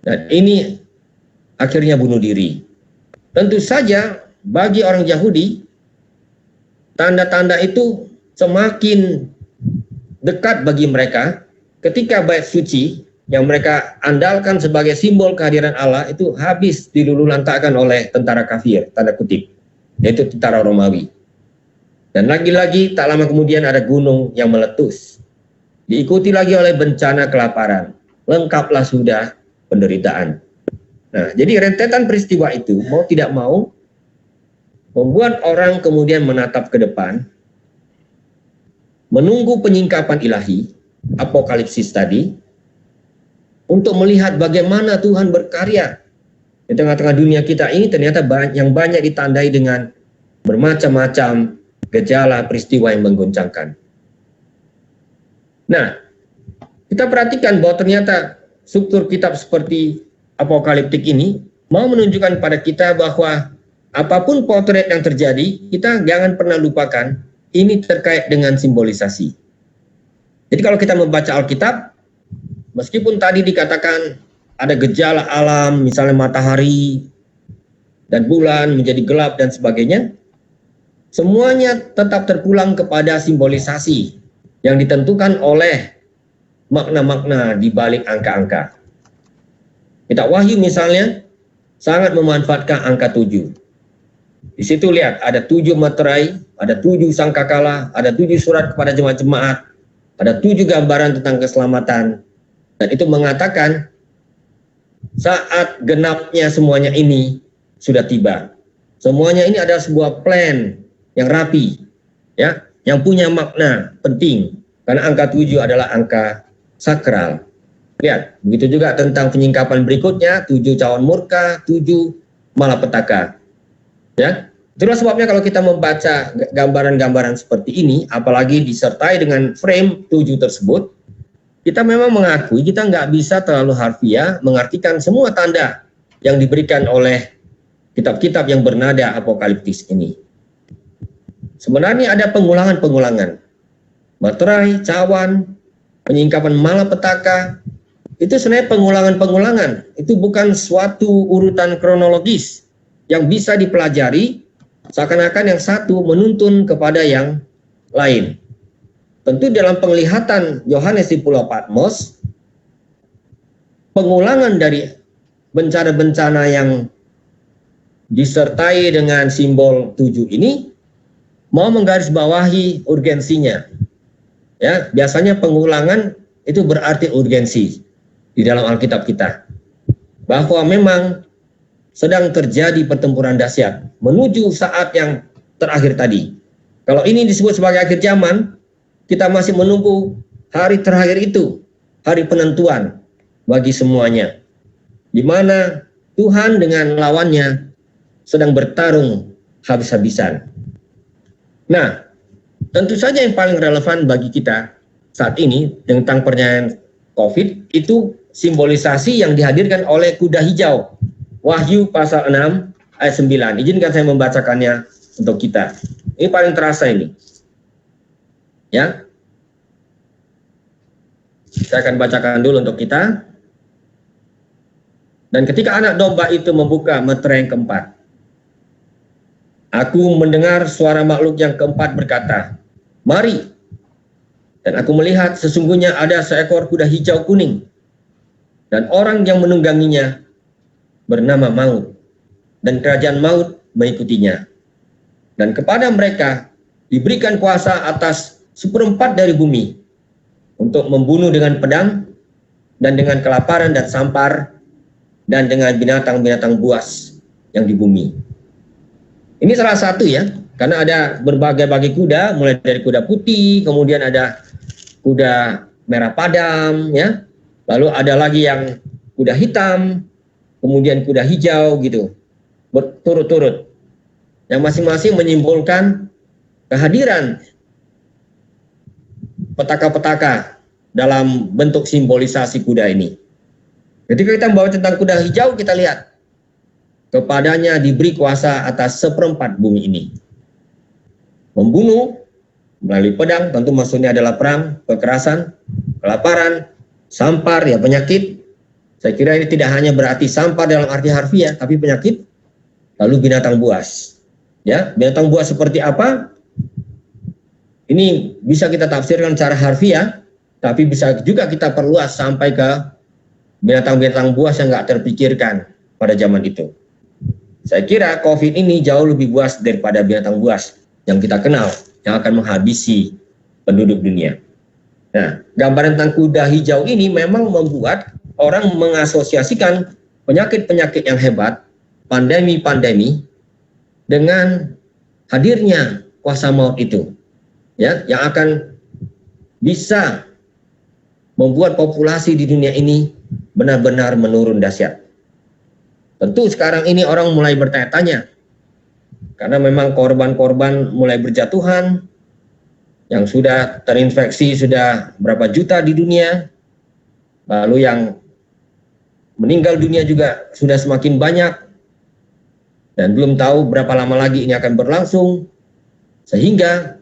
Dan ini akhirnya bunuh diri. Tentu saja bagi orang Yahudi, tanda-tanda itu semakin dekat bagi mereka ketika bait suci yang mereka andalkan sebagai simbol kehadiran Allah itu habis dilululantakkan oleh tentara kafir, tanda kutip, yaitu tentara Romawi. Dan lagi-lagi tak lama kemudian ada gunung yang meletus. Diikuti lagi oleh bencana kelaparan. Lengkaplah sudah penderitaan. Nah, jadi rentetan peristiwa itu mau tidak mau membuat orang kemudian menatap ke depan, menunggu penyingkapan ilahi, apokalipsis tadi, untuk melihat bagaimana Tuhan berkarya di tengah-tengah dunia kita ini. Ternyata yang banyak ditandai dengan bermacam-macam gejala peristiwa yang mengguncangkan. Nah, kita perhatikan bahwa ternyata struktur kitab seperti apokaliptik ini mau menunjukkan pada kita bahwa apapun potret yang terjadi, kita jangan pernah lupakan ini terkait dengan simbolisasi. Jadi kalau kita membaca Alkitab, meskipun tadi dikatakan ada gejala alam, misalnya matahari dan bulan menjadi gelap dan sebagainya, semuanya tetap terpulang kepada simbolisasi yang ditentukan oleh makna-makna di balik angka-angka. Kitab Wahyu misalnya sangat memanfaatkan angka 7. Di situ lihat ada 7 materai, ada 7 sangkakala, ada 7 surat kepada jemaat-jemaat, ada 7 gambaran tentang keselamatan. Dan itu mengatakan saat genapnya semuanya ini sudah tiba. Semuanya ini adalah sebuah plan yang rapi, ya, yang punya makna penting. Karena angka 7 adalah angka sakral. Lihat, begitu juga tentang penyingkapan berikutnya, 7 cawan murka, 7 malapetaka. Ya, itulah sebabnya kalau kita membaca gambaran-gambaran seperti ini, apalagi disertai dengan frame 7 tersebut, kita memang mengakui kita nggak bisa terlalu harfiah mengartikan semua tanda yang diberikan oleh kitab-kitab yang bernada apokaliptis ini. Sebenarnya ada pengulangan-pengulangan. Materai, cawan, penyingkapan malapetaka, itu sebenarnya pengulangan-pengulangan. Itu bukan suatu urutan kronologis yang bisa dipelajari seakan-akan yang satu menuntun kepada yang lain. Tentu dalam penglihatan Yohanes di Pulau Patmos, pengulangan dari bencana-bencana yang disertai dengan simbol 7 ini mau menggarisbawahi urgensinya. Ya, biasanya pengulangan itu berarti urgensi di dalam Alkitab kita. Bahwa memang sedang terjadi pertempuran dahsyat menuju saat yang terakhir tadi. Kalau ini disebut sebagai akhir zaman, kita masih menunggu hari terakhir itu, hari penentuan bagi semuanya. Di mana Tuhan dengan lawannya sedang bertarung habis-habisan. Nah, tentu saja yang paling relevan bagi kita saat ini tentang pernyataan COVID itu simbolisasi yang dihadirkan oleh kuda hijau. Wahyu pasal 6 ayat 9. Izinkan saya membacakannya untuk kita. Ini paling terasa ini. Ya. Saya akan bacakan dulu untuk kita. Dan ketika anak domba itu membuka meterai yang keempat, aku mendengar suara makhluk yang keempat berkata, "Mari." Dan aku melihat sesungguhnya ada seekor kuda hijau kuning. Dan orang yang menungganginya bernama Maut. Dan kerajaan maut mengikutinya. Dan kepada mereka diberikan kuasa atas 1/4 dari bumi. Untuk membunuh dengan pedang, dan dengan kelaparan dan sampar, dan dengan binatang-binatang buas yang di bumi. Ini salah satu ya, karena ada berbagai-bagai kuda, mulai dari kuda putih, kemudian ada kuda merah padam, ya, lalu ada lagi yang kuda hitam, kemudian kuda hijau gitu, berturut-turut, yang masing-masing menyimbolkan kehadiran petaka-petaka dalam bentuk simbolisasi kuda ini. Ketika kita membawa tentang kuda hijau, kita lihat kepadanya diberi kuasa atas 1/4 bumi ini. Membunuh melalui pedang, tentu maksudnya adalah perang, kekerasan, kelaparan, sampar, ya penyakit. Saya kira ini tidak hanya berarti sampar dalam arti harfiah, tapi penyakit, lalu binatang buas. Ya, binatang buas seperti apa? Ini bisa kita tafsirkan secara harfiah, tapi bisa juga kita perluas sampai ke binatang-binatang buas yang nggak terpikirkan pada zaman itu. Saya kira COVID ini jauh lebih buas daripada binatang buas yang kita kenal, yang akan menghabisi penduduk dunia. Nah, gambaran tentang kuda hijau ini memang membuat orang mengasosiasikan penyakit-penyakit yang hebat, pandemi-pandemi, dengan hadirnya kuasa maut itu, ya, yang akan bisa membuat populasi di dunia ini benar-benar menurun dahsyat. Tentu sekarang ini orang mulai bertanya-tanya, karena memang korban-korban mulai berjatuhan, yang sudah terinfeksi sudah berapa juta di dunia, lalu yang meninggal dunia juga sudah semakin banyak, dan belum tahu berapa lama lagi ini akan berlangsung, sehingga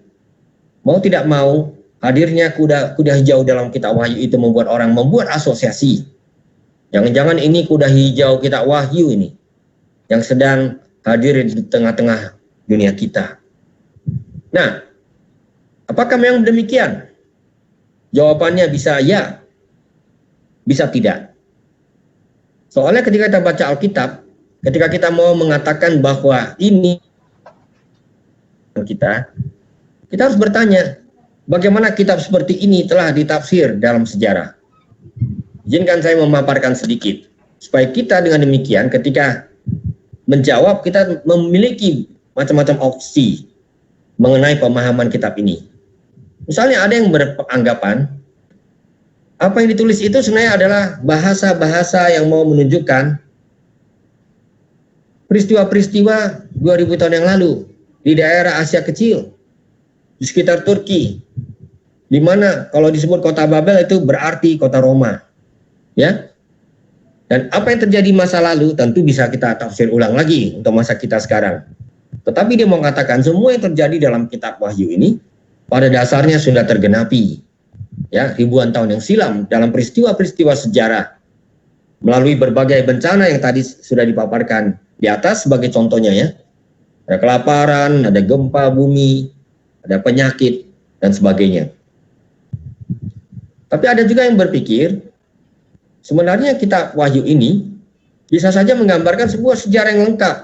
mau tidak mau hadirnya kuda hijau dalam kitab Wahyu itu membuat orang membuat asosiasi. Jangan-jangan ini kuda hijau kitab Wahyu ini yang sedang hadir di tengah-tengah dunia kita. Nah, apakah memang demikian? Jawabannya bisa ya, bisa tidak. Soalnya ketika kita baca Alkitab, ketika kita mau mengatakan bahwa ini kita harus bertanya, bagaimana kitab seperti ini telah ditafsir dalam sejarah? Izinkan saya memaparkan sedikit, supaya kita dengan demikian ketika menjawab, kita memiliki macam-macam opsi mengenai pemahaman kitab ini. Misalnya ada yang beranggapan apa yang ditulis itu sebenarnya adalah bahasa-bahasa yang mau menunjukkan peristiwa-peristiwa 2000 tahun yang lalu di daerah Asia Kecil, di sekitar Turki, di mana kalau disebut kota Babel itu berarti kota Roma, ya. Dan apa yang terjadi masa lalu tentu bisa kita tafsir ulang lagi untuk masa kita sekarang. Tetapi dia mengatakan semua yang terjadi dalam kitab Wahyu ini pada dasarnya sudah tergenapi, ya, ribuan tahun yang silam dalam peristiwa-peristiwa sejarah melalui berbagai bencana yang tadi sudah dipaparkan di atas sebagai contohnya, ya. Ada kelaparan, ada gempa bumi, ada penyakit, dan sebagainya. Tapi ada juga yang berpikir, sebenarnya kitab Wahyu ini bisa saja menggambarkan sebuah sejarah yang lengkap.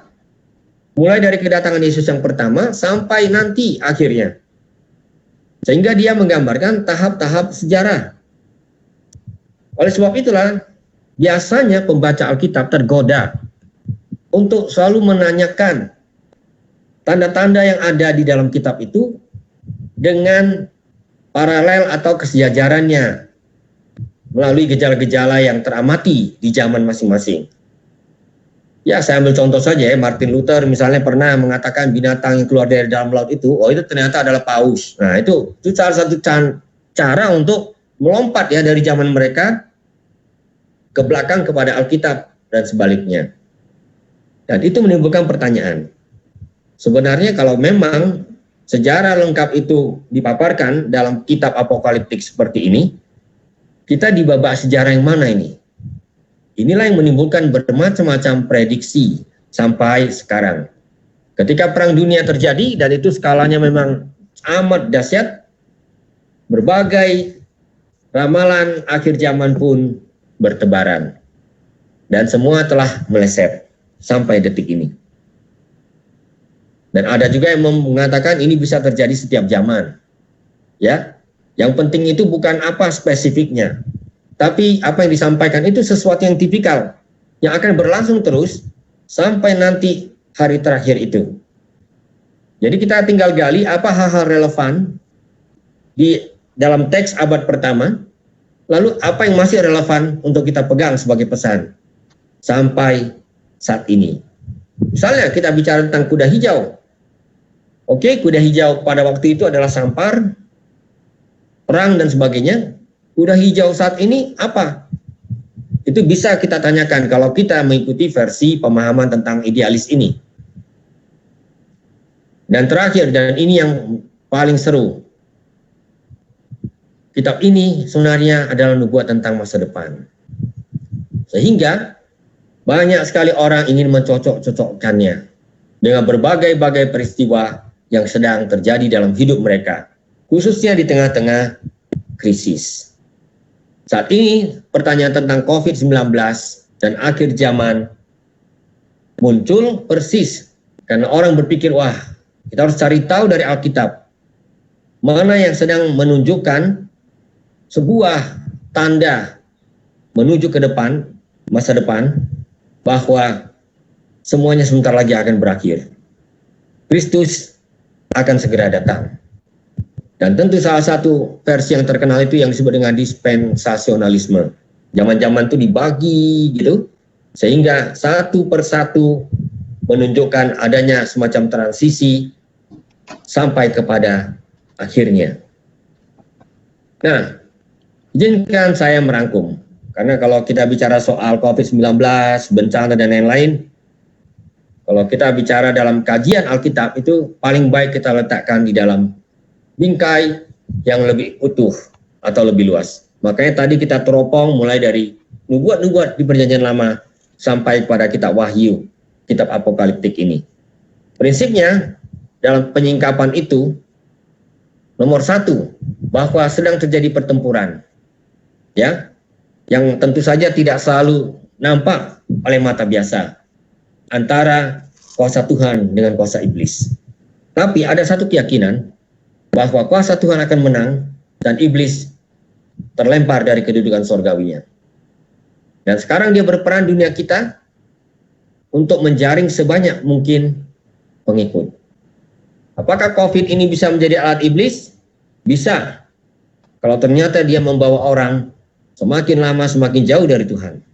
Mulai dari kedatangan Yesus yang pertama sampai nanti akhirnya. Sehingga dia menggambarkan tahap-tahap sejarah. Oleh sebab itulah, biasanya pembaca Alkitab tergoda untuk selalu menanyakan tanda-tanda yang ada di dalam kitab itu dengan paralel atau kesejajarannya melalui gejala-gejala yang teramati di zaman masing-masing. Ya, saya ambil contoh saja ya, Martin Luther misalnya pernah mengatakan binatang yang keluar dari dalam laut itu, oh itu ternyata adalah paus. Nah, itu salah satu cara untuk melompat ya dari zaman mereka ke belakang kepada Alkitab dan sebaliknya. Dan itu menimbulkan pertanyaan. Sebenarnya kalau memang sejarah lengkap itu dipaparkan dalam kitab apokaliptik seperti ini, kita di babak sejarah yang mana ini? Inilah yang menimbulkan bermacam-macam prediksi sampai sekarang. Ketika perang dunia terjadi dan itu skalanya memang amat dahsyat, berbagai ramalan akhir zaman pun bertebaran. Dan semua telah meleset sampai detik ini. Dan ada juga yang mengatakan ini bisa terjadi setiap zaman. Ya, yang penting itu bukan apa spesifiknya, tapi apa yang disampaikan itu sesuatu yang tipikal, yang akan berlangsung terus sampai nanti hari terakhir itu. Jadi kita tinggal gali apa hal-hal relevan di dalam teks abad pertama, lalu apa yang masih relevan untuk kita pegang sebagai pesan sampai saat ini. Misalnya kita bicara tentang kuda hijau. Oke, kuda hijau pada waktu itu adalah sampar, perang dan sebagainya. Kuda hijau saat ini apa? Itu bisa kita tanyakan kalau kita mengikuti versi pemahaman tentang idealis ini. Dan terakhir, dan ini yang paling seru, kitab ini sebenarnya adalah nubuat tentang masa depan. Sehingga banyak sekali orang ingin mencocok-cocokkannya dengan berbagai-bagai peristiwa yang sedang terjadi dalam hidup mereka, khususnya di tengah-tengah krisis. Saat ini pertanyaan tentang COVID-19 dan akhir zaman muncul persis karena orang berpikir, wah, kita harus cari tahu dari Alkitab mana yang sedang menunjukkan sebuah tanda menuju ke depan, masa depan, bahwa semuanya sebentar lagi akan berakhir. Kristus akan segera datang. Dan tentu salah satu versi yang terkenal itu yang disebut dengan dispensasionalisme. Zaman-zaman itu dibagi gitu, sehingga satu persatu menunjukkan adanya semacam transisi sampai kepada akhirnya. Nah, izinkan saya merangkum. Karena kalau kita bicara soal COVID-19, bencana dan lain-lain, kalau kita bicara dalam kajian Alkitab itu paling baik kita letakkan di dalam bingkai yang lebih utuh atau lebih luas. Makanya tadi kita teropong mulai dari nubuat-nubuat di Perjanjian Lama sampai pada kitab Wahyu, kitab apokaliptik ini. Prinsipnya dalam penyingkapan itu, nomor satu, bahwa sedang terjadi pertempuran, ya, yang tentu saja tidak selalu nampak oleh mata biasa antara kuasa Tuhan dengan kuasa iblis. Tapi ada satu keyakinan bahwa kuasa Tuhan akan menang dan iblis terlempar dari kedudukan surgawinya. Dan sekarang dia berperan dunia kita untuk menjaring sebanyak mungkin pengikut. Apakah COVID ini bisa menjadi alat iblis? bisa kalau ternyata dia membawa orang semakin lama semakin jauh dari Tuhan,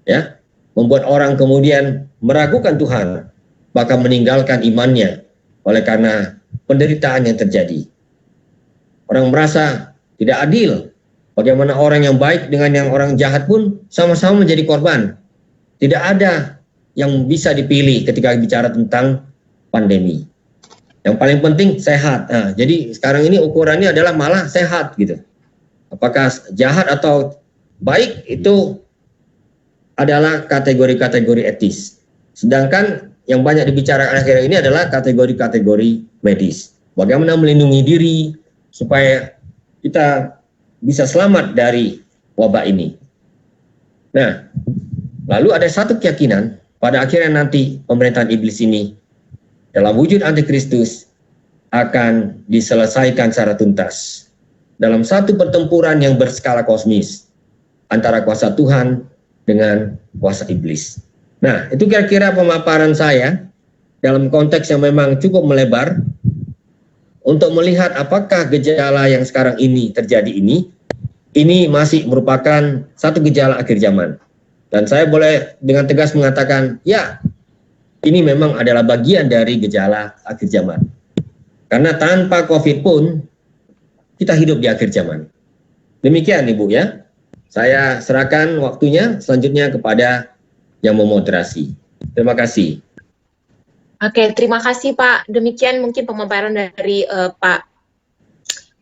ya, membuat orang kemudian meragukan Tuhan, bahkan meninggalkan imannya oleh karena penderitaan yang terjadi. Orang merasa tidak adil, bagaimana orang yang baik dengan yang orang jahat pun sama-sama menjadi korban. Tidak ada yang bisa dipilih ketika bicara tentang pandemi. Yang paling penting sehat. Nah, jadi sekarang ini ukurannya adalah malah sehat gitu. Apakah jahat atau baik itu adalah kategori-kategori etis. Sedangkan yang banyak dibicarakan akhir ini adalah kategori-kategori medis. Bagaimana melindungi diri supaya kita bisa selamat dari wabah ini. Nah, lalu ada satu keyakinan pada akhirnya nanti pemerintahan iblis ini dalam wujud antikristus akan diselesaikan secara tuntas dalam satu pertempuran yang berskala kosmis antara kuasa Tuhan dengan kuasa iblis. Nah, itu kira-kira pemaparan saya dalam konteks yang memang cukup melebar untuk melihat apakah gejala yang sekarang ini terjadi ini masih merupakan satu gejala akhir zaman. Dan saya boleh dengan tegas mengatakan, ya, ini memang adalah bagian dari gejala akhir zaman. Karena tanpa COVID pun, kita hidup di akhir zaman. Demikian Ibu ya. Saya serahkan waktunya selanjutnya kepada yang memoderasi. Terima kasih. Oke, terima kasih Pak. Demikian mungkin pemaparan dari Pak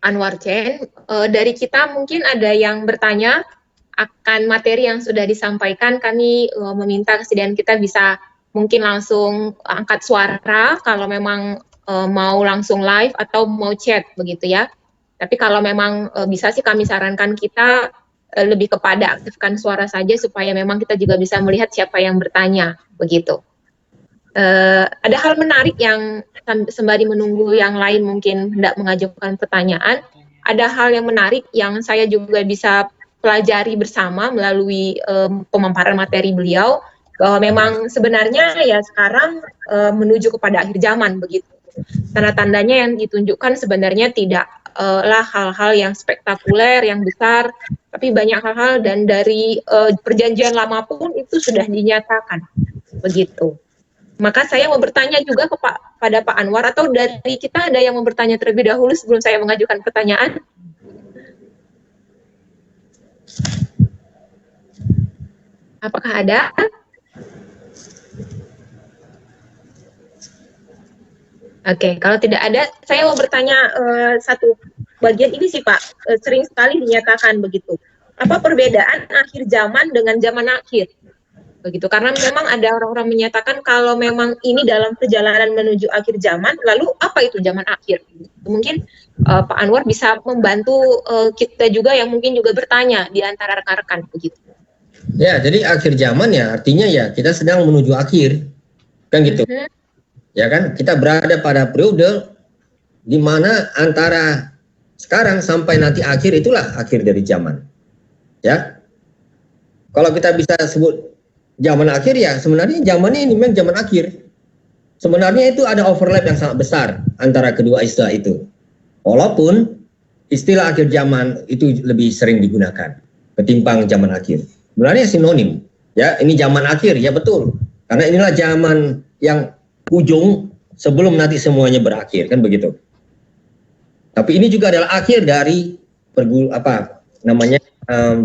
Anwar Chen. Dari kita mungkin ada yang bertanya akan materi yang sudah disampaikan. Kami meminta kesediaan kita bisa mungkin langsung angkat suara kalau memang mau langsung live atau mau chat begitu ya. Tapi kalau memang bisa sih kami sarankan kita lebih kepada aktifkan suara saja supaya memang kita juga bisa melihat siapa yang bertanya begitu. Ada hal menarik yang sembari menunggu yang lain mungkin hendak mengajukan pertanyaan. Ada hal yang menarik yang saya juga bisa pelajari bersama melalui pemaparan materi beliau, bahwa memang sebenarnya ya sekarang menuju kepada akhir zaman begitu. Tanda-tandanya yang ditunjukkan sebenarnya tidak lah hal-hal yang spektakuler, yang besar, tapi banyak hal-hal dan dari perjanjian lama pun itu sudah dinyatakan begitu. Maka saya mau bertanya juga kepada Pak Anwar, atau dari kita ada yang mau bertanya terlebih dahulu sebelum saya mengajukan pertanyaan? Apakah ada? Oke, kalau tidak ada, saya mau bertanya satu bagian ini sih Pak, sering sekali dinyatakan begitu. Apa perbedaan akhir zaman dengan zaman akhir? Begitu, karena memang ada orang-orang menyatakan kalau memang ini dalam perjalanan menuju akhir zaman, lalu apa itu zaman akhir? Mungkin Pak Anwar bisa membantu kita juga yang mungkin juga bertanya di antara rekan-rekan begitu. Ya, jadi akhir zaman ya artinya ya kita sedang menuju akhir, kan gitu. Ya kan, kita berada pada periode di mana antara sekarang sampai nanti akhir itulah akhir dari zaman. Ya, kalau kita bisa sebut zaman akhir ya sebenarnya zamannya ini memang zaman akhir. Sebenarnya itu ada overlap yang sangat besar antara kedua istilah itu. Walaupun istilah akhir zaman itu lebih sering digunakan ketimbang zaman akhir. Sebenarnya sinonim. Ya, ini zaman akhir, ya betul. Karena inilah zaman yang ujung sebelum nanti semuanya berakhir, kan begitu. Tapi ini juga adalah akhir dari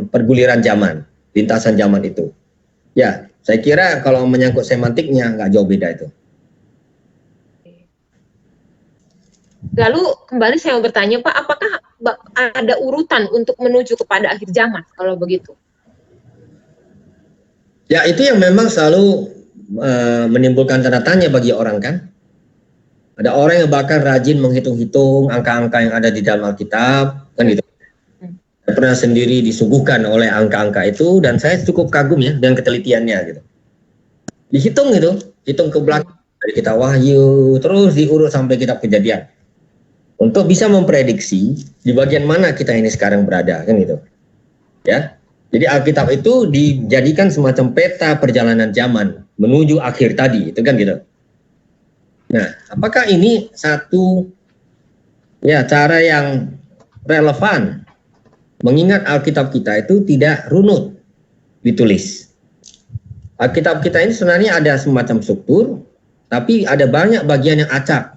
perguliran zaman, lintasan zaman itu. Ya, saya kira kalau menyangkut semantiknya nggak jauh beda itu. Lalu kembali saya mau bertanya Pak, apakah ada urutan untuk menuju kepada akhir zaman kalau begitu? Ya, itu yang memang selalu menimbulkan tanda tanya bagi orang kan. Ada orang yang bahkan rajin menghitung-hitung angka-angka yang ada di dalam Alkitab, kan gitu. Saya pernah sendiri disuguhkan oleh angka-angka itu dan saya cukup kagum ya dengan ketelitiannya gitu. Dihitung gitu, hitung ke belakang dari kitab Wahyu, terus diurut sampai kitab Kejadian. Untuk bisa memprediksi di bagian mana kita ini sekarang berada, kan gitu. Ya. Jadi Alkitab itu dijadikan semacam peta perjalanan zaman menuju akhir tadi, itu kan gitu. Nah, apakah ini satu ya cara yang relevan, mengingat Alkitab kita itu tidak runut ditulis. Alkitab kita ini sebenarnya ada semacam struktur, tapi ada banyak bagian yang acak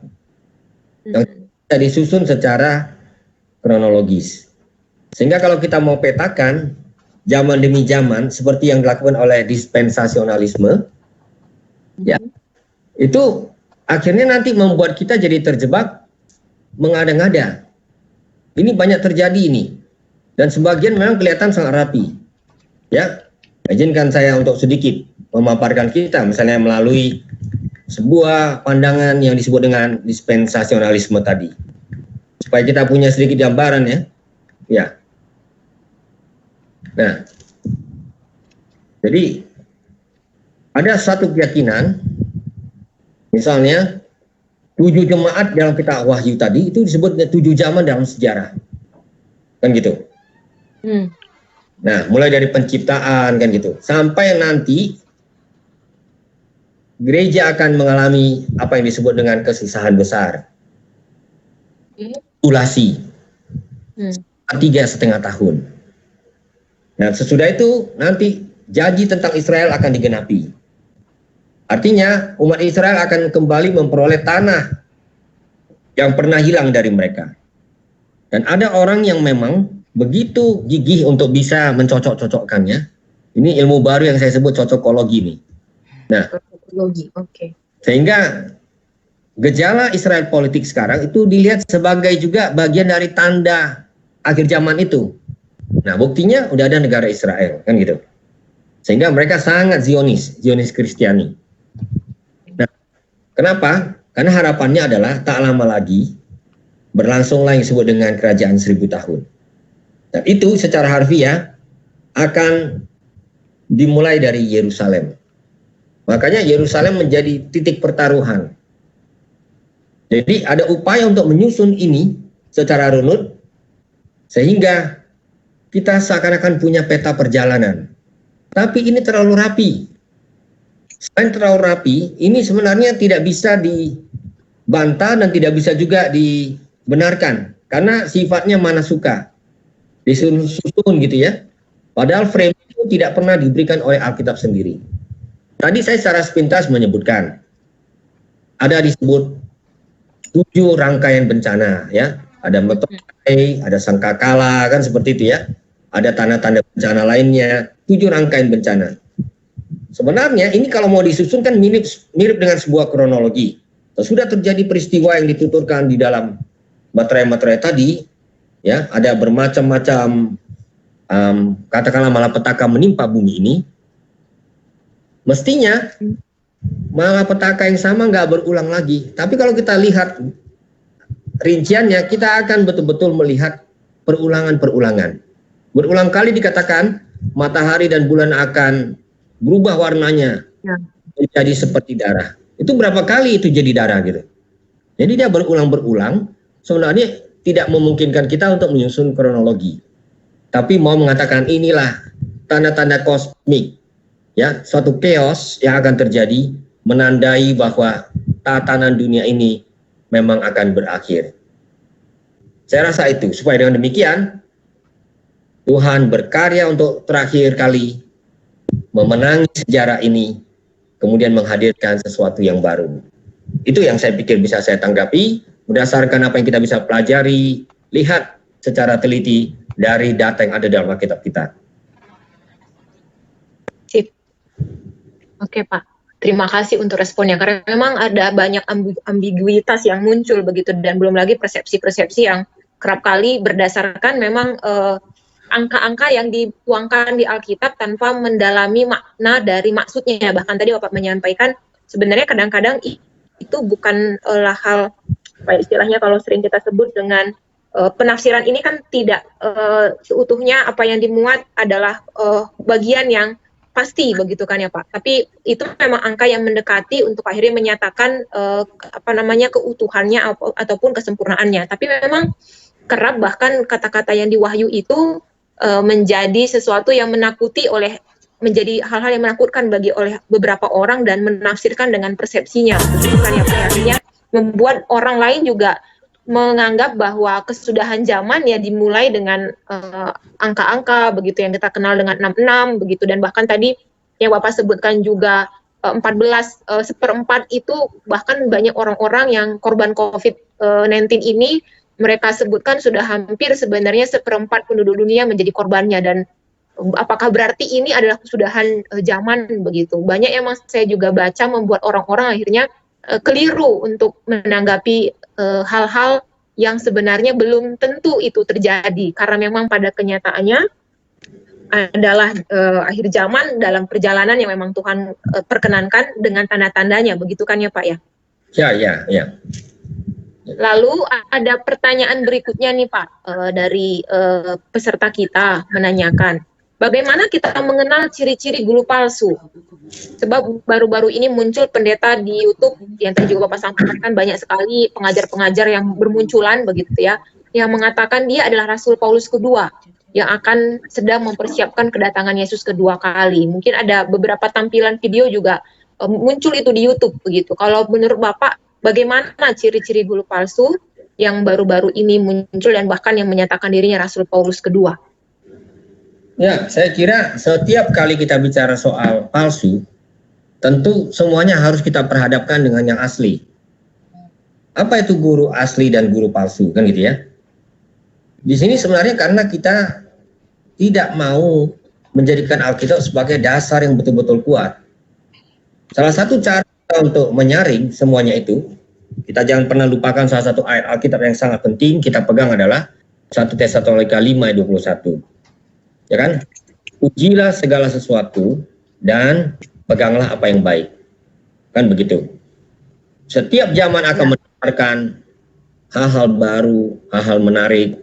yang tidak disusun secara kronologis. Sehingga kalau kita mau petakan zaman demi zaman seperti yang dilakukan oleh dispensasionalisme, ya itu akhirnya nanti membuat kita jadi terjebak mengada-ngada. Ini banyak terjadi ini, dan sebagian memang kelihatan sangat rapi. Ya, izinkan saya untuk sedikit memaparkan kita, misalnya melalui sebuah pandangan yang disebut dengan dispensasionalisme tadi, supaya kita punya sedikit gambaran ya. Ya. Nah, jadi ada satu keyakinan, misalnya 7 jemaat dalam kitab Wahyu tadi itu disebut 7 zaman dalam sejarah, kan gitu. Nah, mulai dari penciptaan kan gitu, sampai nanti gereja akan mengalami apa yang disebut dengan kesusahan besar, tribulasi, 3,5 tahun. Nah, sesudah itu nanti janji tentang Israel akan digenapi. Artinya umat Israel akan kembali memperoleh tanah yang pernah hilang dari mereka. Dan ada orang yang memang begitu gigih untuk bisa mencocok-cocokkannya. Ini ilmu baru yang saya sebut cocokologi nih. Nah, sehingga gejala Israel politik sekarang itu dilihat sebagai juga bagian dari tanda akhir zaman itu. Nah, buktinya udah ada negara Israel, kan gitu. Sehingga mereka sangat Zionis Kristiani. Nah, kenapa? Karena harapannya adalah tak lama lagi berlangsunglah yang disebut dengan kerajaan 1000 tahun. Dan itu secara harfiah akan dimulai dari Yerusalem. Makanya Yerusalem menjadi titik pertaruhan. Jadi ada upaya untuk menyusun ini secara runut, sehingga kita seakan-akan punya peta perjalanan. Tapi ini terlalu rapi. Selain terlalu rapi, ini sebenarnya tidak bisa dibantah dan tidak bisa juga dibenarkan. Karena sifatnya mana suka. Disusun gitu ya. Padahal frame itu tidak pernah diberikan oleh Alkitab sendiri. Tadi saya secara sepintas menyebutkan. Ada disebut 7 rangkaian bencana ya. Ada meteor, ada sangkakala, kan seperti itu ya. Ada tanda-tanda bencana lainnya, 7 rangkaian bencana. Sebenarnya ini kalau mau disusun kan mirip dengan sebuah kronologi. Sudah terjadi peristiwa yang dituturkan di dalam materai-materai tadi, ya, ada bermacam-macam katakanlah malapetaka menimpa bumi ini. Mestinya malapetaka yang sama nggak berulang lagi. Tapi kalau kita lihat rinciannya, kita akan betul-betul melihat perulangan-perulangan. Berulang kali dikatakan matahari dan bulan akan berubah warnanya menjadi seperti darah. Itu berapa kali itu jadi darah gitu. Jadi dia berulang-berulang, sebenarnya tidak memungkinkan kita untuk menyusun kronologi. Tapi mau mengatakan inilah tanda-tanda kosmik, ya, suatu chaos yang akan terjadi menandai bahwa tatanan dunia ini memang akan berakhir. Saya rasa itu, supaya dengan demikian Tuhan berkarya untuk terakhir kali memenangi sejarah ini, kemudian menghadirkan sesuatu yang baru. Itu yang saya pikir bisa saya tanggapi berdasarkan apa yang kita bisa pelajari, lihat secara teliti dari data yang ada dalam Alkitab kita. Sip. Oke Pak, terima kasih untuk responnya. Karena memang ada banyak ambiguitas yang muncul begitu, dan belum lagi persepsi-persepsi yang kerap kali berdasarkan memang angka-angka yang dituangkan di Alkitab tanpa mendalami makna dari maksudnya. Bahkan tadi Bapak menyampaikan sebenarnya kadang-kadang itu bukan hal, apa istilahnya kalau sering kita sebut dengan penafsiran ini kan tidak seutuhnya apa yang dimuat adalah bagian yang pasti begitu kan ya Pak. Tapi itu memang angka yang mendekati untuk akhirnya menyatakan keutuhannya ataupun kesempurnaannya. Tapi memang kerap bahkan kata-kata yang di Wahyu itu menjadi sesuatu yang menakuti menjadi hal-hal yang menakutkan oleh beberapa orang dan menafsirkan dengan persepsinya, bukan ya Pak, artinya membuat orang lain juga menganggap bahwa kesudahan zaman ya dimulai dengan angka-angka begitu yang kita kenal dengan 66 begitu, dan bahkan tadi yang Bapak sebutkan juga 14/4 itu bahkan banyak orang-orang yang korban COVID-19 ini mereka sebutkan sudah hampir sebenarnya 1/4 penduduk dunia menjadi korbannya. Dan apakah berarti ini adalah kesudahan zaman begitu? Banyak yang saya juga baca membuat orang-orang akhirnya keliru untuk menanggapi hal-hal yang sebenarnya belum tentu itu terjadi, karena memang pada kenyataannya adalah akhir zaman dalam perjalanan yang memang Tuhan perkenankan dengan tanda-tandanya, begitu kan ya Pak ya? Ya. Lalu ada pertanyaan berikutnya nih Pak, dari peserta kita menanyakan, bagaimana kita mengenal ciri-ciri guru palsu? Sebab baru-baru ini muncul pendeta di YouTube yang tadi juga Bapak sampaikan, banyak sekali pengajar-pengajar yang bermunculan begitu ya, yang mengatakan dia adalah Rasul Paulus kedua yang akan sedang mempersiapkan kedatangan Yesus kedua kali. Mungkin ada beberapa tampilan video juga muncul itu di YouTube begitu. Kalau menurut Bapak, bagaimana ciri-ciri guru palsu yang baru-baru ini muncul dan bahkan yang menyatakan dirinya Rasul Paulus kedua? Ya, saya kira setiap kali kita bicara soal palsu, tentu semuanya harus kita perhadapkan dengan yang asli. Apa itu guru asli dan guru palsu, kan gitu ya? Di sini sebenarnya karena kita tidak mau menjadikan Alkitab sebagai dasar yang betul-betul kuat. Salah satu cara untuk menyaring semuanya itu, kita jangan pernah lupakan salah satu ayat Alkitab yang sangat penting kita pegang adalah 1 Tesalonika 5:21. Ya kan? Ujilah segala sesuatu dan peganglah apa yang baik. Kan begitu. Setiap zaman akan menawarkan hal-hal baru, hal-hal menarik,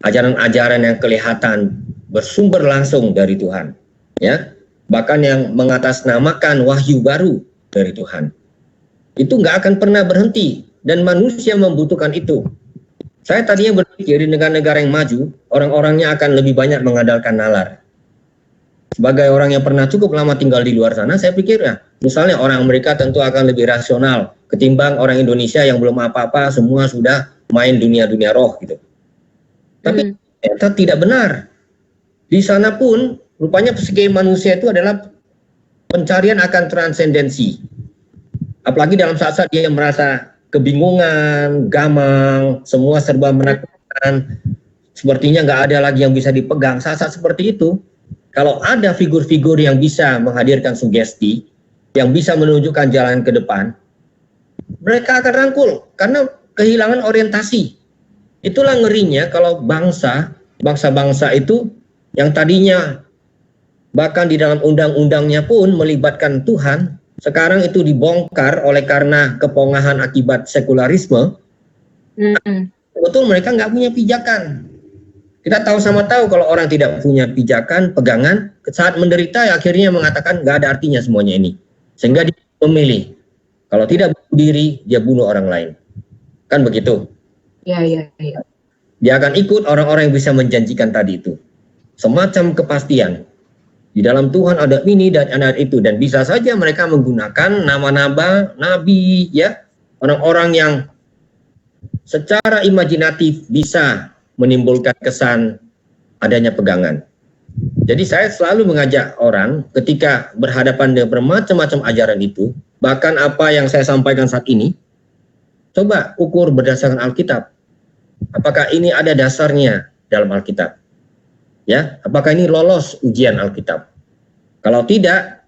ajaran-ajaran yang kelihatan bersumber langsung dari Tuhan. Ya, bahkan yang mengatasnamakan wahyu baru dari Tuhan. Itu nggak akan pernah berhenti dan manusia membutuhkan itu. Saya tadinya berpikir di negara-negara yang maju, orang-orangnya akan lebih banyak mengandalkan nalar. Sebagai orang yang pernah cukup lama tinggal di luar sana, saya pikir ya, misalnya orang Amerika tentu akan lebih rasional ketimbang orang Indonesia yang belum apa-apa, semua sudah main dunia-dunia roh gitu. Tapi ternyata tidak benar. Di sana pun rupanya psikologi manusia itu adalah pencarian akan transendensi. Apalagi dalam saat-saat dia merasa kebingungan, gamang, semua serba menakutkan, sepertinya nggak ada lagi yang bisa dipegang. Saat-saat seperti itu, kalau ada figur-figur yang bisa menghadirkan sugesti, yang bisa menunjukkan jalan ke depan, mereka akan rangkul karena kehilangan orientasi. Itulah ngerinya kalau bangsa-bangsa itu yang tadinya bahkan di dalam undang-undangnya pun melibatkan Tuhan, sekarang itu dibongkar oleh karena kepongahan akibat sekularisme. Betul, mereka nggak punya pijakan. Kita tahu sama tahu kalau orang tidak punya pijakan, pegangan, saat menderita ya akhirnya mengatakan nggak ada artinya semuanya ini. Sehingga dia memilih. Kalau tidak bunuh diri, dia bunuh orang lain. Kan begitu? Ya. Dia akan ikut orang-orang yang bisa menjanjikan tadi itu. Semacam kepastian. Di dalam Tuhan ada ini dan ada itu, dan bisa saja mereka menggunakan nama-nama nabi, ya, orang-orang yang secara imajinatif bisa menimbulkan kesan adanya pegangan. Jadi saya selalu mengajak orang ketika berhadapan dengan bermacam-macam ajaran itu, bahkan apa yang saya sampaikan saat ini, coba ukur berdasarkan Alkitab. Apakah ini ada dasarnya dalam Alkitab? Ya, apakah ini lolos ujian Alkitab? Kalau tidak,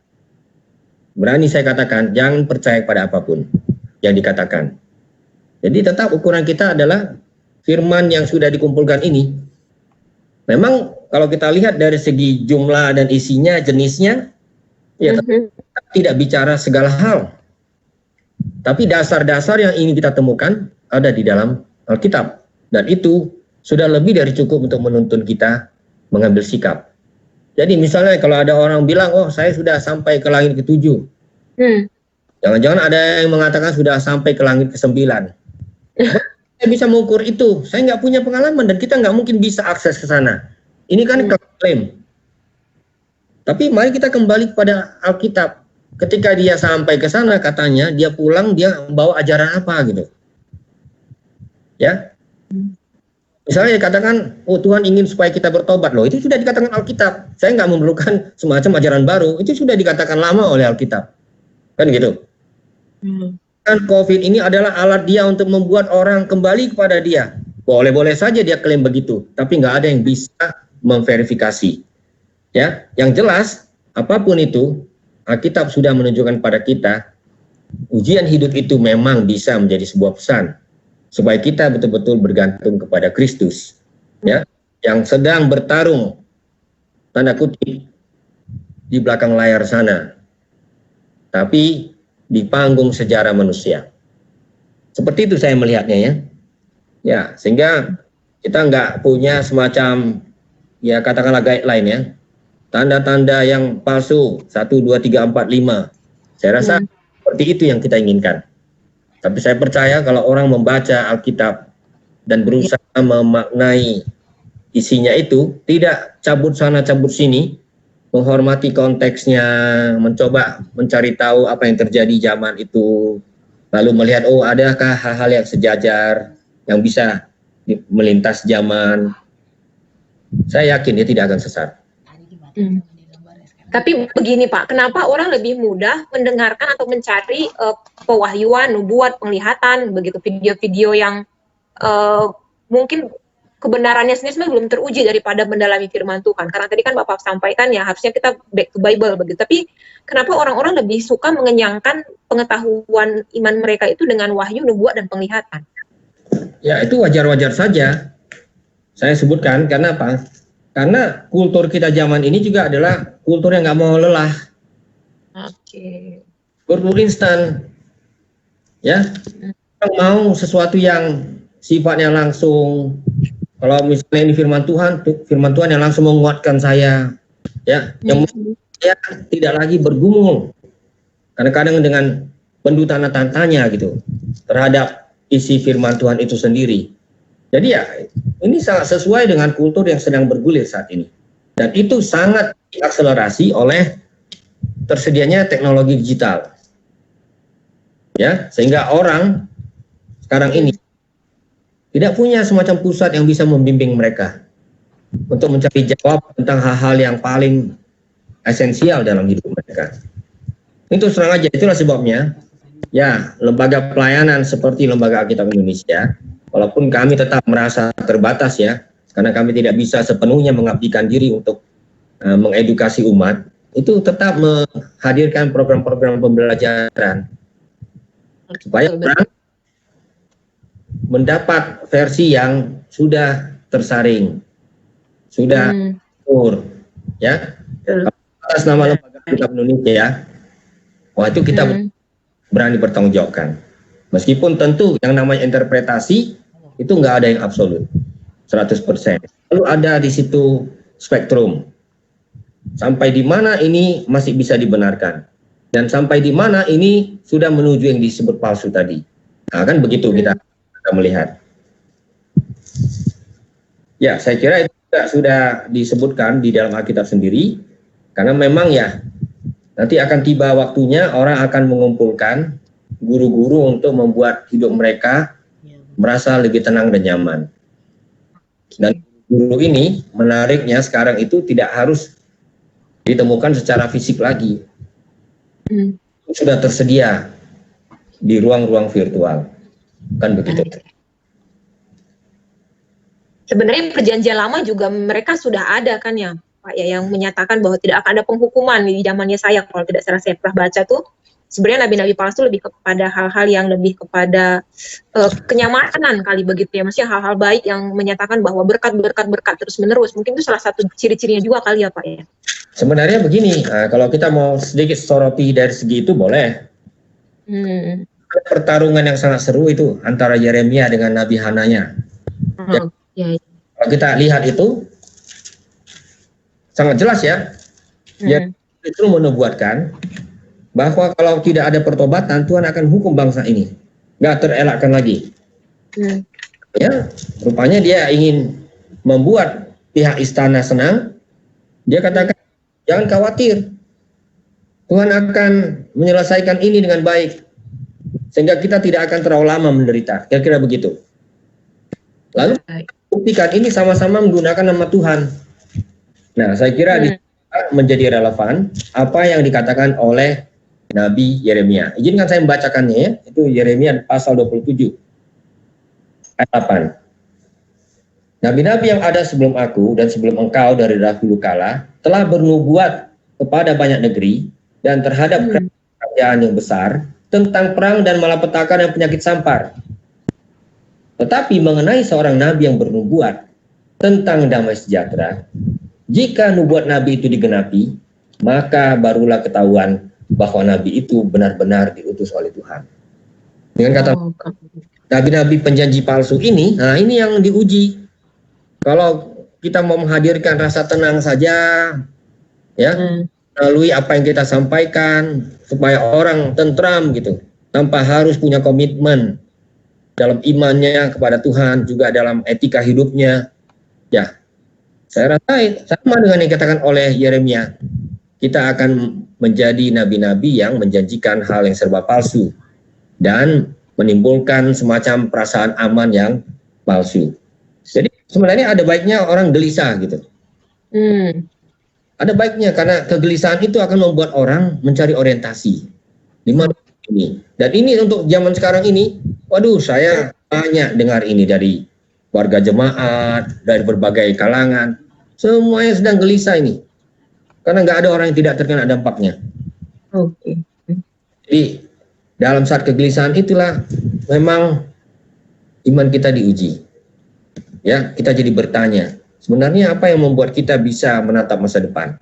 berani saya katakan, jangan percaya pada apapun yang dikatakan. Jadi tetap ukuran kita adalah firman yang sudah dikumpulkan ini. Memang kalau kita lihat dari segi jumlah dan isinya, jenisnya, ya tidak bicara segala hal. Tapi dasar-dasar yang ingin kita temukan ada di dalam Alkitab. Dan itu sudah lebih dari cukup untuk menuntun kita mengambil sikap. Jadi misalnya kalau ada orang bilang, oh saya sudah sampai ke langit ke-7. Jangan-jangan ada yang mengatakan sudah sampai ke langit ke-9. Saya bisa mengukur itu. Saya nggak punya pengalaman dan kita nggak mungkin bisa akses ke sana. Ini kan klaim. Tapi mari kita kembali kepada Alkitab. Ketika dia sampai ke sana katanya, dia pulang, dia bawa ajaran apa gitu. Ya, misalnya dikatakan, oh Tuhan ingin supaya kita bertobat loh, itu sudah dikatakan Alkitab. Saya nggak memerlukan semacam ajaran baru, itu sudah dikatakan lama oleh Alkitab, kan gitu. Kan COVID ini adalah alat dia untuk membuat orang kembali kepada dia. Boleh-boleh saja dia klaim begitu, tapi nggak ada yang bisa memverifikasi. Ya, yang jelas apapun itu, Alkitab sudah menunjukkan pada kita, ujian hidup itu memang bisa menjadi sebuah pesan supaya kita betul-betul bergantung kepada Kristus, ya, yang sedang bertarung tanda kutip di belakang layar sana, tapi di panggung sejarah manusia. Seperti itu saya melihatnya, ya. Ya, sehingga kita nggak punya semacam, ya katakanlah guideline, ya, tanda-tanda yang palsu 1, 2, 3, 4, 5. Saya rasa seperti itu yang kita inginkan. Tapi saya percaya kalau orang membaca Alkitab dan berusaha memaknai isinya itu, tidak cabut sana cabut sini, menghormati konteksnya, mencoba mencari tahu apa yang terjadi zaman itu, lalu melihat, oh adakah hal-hal yang sejajar yang bisa melintas zaman, saya yakin dia tidak akan sesat. Tapi begini Pak, kenapa orang lebih mudah mendengarkan atau mencari pewahyuan, nubuat, penglihatan, begitu video-video yang mungkin kebenarannya sendiri sebenarnya belum teruji daripada mendalami firman Tuhan. Karena tadi kan Bapak sampaikan ya harusnya kita back to Bible begitu. Tapi kenapa orang-orang lebih suka mengenyangkan pengetahuan iman mereka itu dengan wahyu, nubuat, dan penglihatan? Ya itu wajar-wajar saja. Saya sebutkan karena apa? Karena kultur kita zaman ini juga adalah kultur yang nggak mau lelah. Oke. Kultur instan. Ya. Orang mau sesuatu yang sifatnya langsung. Kalau misalnya ini firman Tuhan yang langsung menguatkan saya, ya, yang saya tidak lagi bergumul. Kadang-kadang dengan penuh tanda tanya gitu terhadap isi firman Tuhan itu sendiri. Jadi ya, ini sangat sesuai dengan kultur yang sedang bergulir saat ini. Dan itu sangat diakselerasi oleh tersedianya teknologi digital. Ya, sehingga orang sekarang ini tidak punya semacam pusat yang bisa membimbing mereka untuk mencari jawab tentang hal-hal yang paling esensial dalam hidup mereka. Itu serang aja, itulah sebabnya ya lembaga pelayanan seperti Lembaga Alkitab Indonesia, walaupun kami tetap merasa terbatas ya, karena kami tidak bisa sepenuhnya mengabdikan diri untuk mengedukasi umat, itu tetap menghadirkan program-program pembelajaran supaya orang mendapat versi yang sudah tersaring, sudah ukur, ya. Atas nama Lembaga Alkitab Indonesia, ya, wah itu kita berani bertanggungjawabkan. Meskipun tentu yang namanya interpretasi itu nggak ada yang absolut, 100%. Lalu ada di situ spektrum. Sampai di mana ini masih bisa dibenarkan, dan sampai di mana ini sudah menuju yang disebut palsu tadi. Nah, kan begitu kita melihat. Ya, saya kira itu sudah disebutkan di dalam Alkitab sendiri, karena memang ya nanti akan tiba waktunya orang akan mengumpulkan guru-guru untuk membuat hidup mereka merasa lebih tenang dan nyaman. Dan guru ini menariknya sekarang itu tidak harus ditemukan secara fisik lagi. Sudah tersedia di ruang-ruang virtual. Kan begitu. Sebenarnya perjanjian lama juga mereka sudah ada kan ya Pak ya, yang menyatakan bahwa tidak akan ada penghukuman di zamannya saya, kalau tidak salah saya pernah baca tuh. Sebenarnya nabi-nabi palsu lebih kepada hal-hal yang lebih kepada kenyamanan kali begitu ya, maksudnya hal-hal baik yang menyatakan bahwa berkat terus menerus. Mungkin itu salah satu ciri-cirinya juga kali ya Pak ya. Sebenarnya begini, kalau kita mau sedikit soroti dari segi itu boleh. Pertarungan yang sangat seru itu antara Yeremia dengan Nabi Hananya. Kalau kita lihat itu sangat jelas ya. Yeremia itu menubuatkan bahwa kalau tidak ada pertobatan, Tuhan akan hukum bangsa ini, nggak terelakkan lagi. Ya, rupanya dia ingin membuat pihak istana senang. Dia katakan, jangan khawatir, Tuhan akan menyelesaikan ini dengan baik, sehingga kita tidak akan terlalu lama menderita. Kira-kira begitu. Lalu buktikan ini sama-sama menggunakan nama Tuhan. Nah, saya kira menjadi relevan apa yang dikatakan oleh Nabi Yeremia. Izinkan saya membacakannya ya. Itu Yeremia pasal 27 ayat 8. Nabi-nabi yang ada sebelum aku dan sebelum engkau dari dahulu kala telah bernubuat kepada banyak negeri dan terhadap kerajaan yang besar tentang perang dan malapetaka dan penyakit sampar. Tetapi mengenai seorang nabi yang bernubuat tentang damai sejahtera, jika nubuat nabi itu digenapi, maka barulah ketahuan bahwa nabi itu benar-benar diutus oleh Tuhan. Dengan kata nabi-nabi penjanji palsu ini, nah ini yang diuji. Kalau kita mau menghadirkan rasa tenang saja, ya, melalui apa yang kita sampaikan supaya orang tentram gitu, tanpa harus punya komitmen dalam imannya kepada Tuhan, juga dalam etika hidupnya, ya. Saya rasa sama dengan yang dikatakan oleh Yeremia, kita akan menjadi nabi-nabi yang menjanjikan hal yang serba palsu dan menimbulkan semacam perasaan aman yang palsu. Jadi sebenarnya ada baiknya orang gelisah gitu. Ada baiknya karena kegelisahan itu akan membuat orang mencari orientasi di mana ini. Dan ini untuk zaman sekarang ini, waduh, saya banyak dengar ini dari warga jemaat, dari berbagai kalangan, semuanya sedang gelisah ini. Karena nggak ada orang yang tidak terkena dampaknya. Jadi dalam saat kegelisahan itulah memang iman kita diuji. Ya, kita jadi bertanya, sebenarnya apa yang membuat kita bisa menatap masa depan?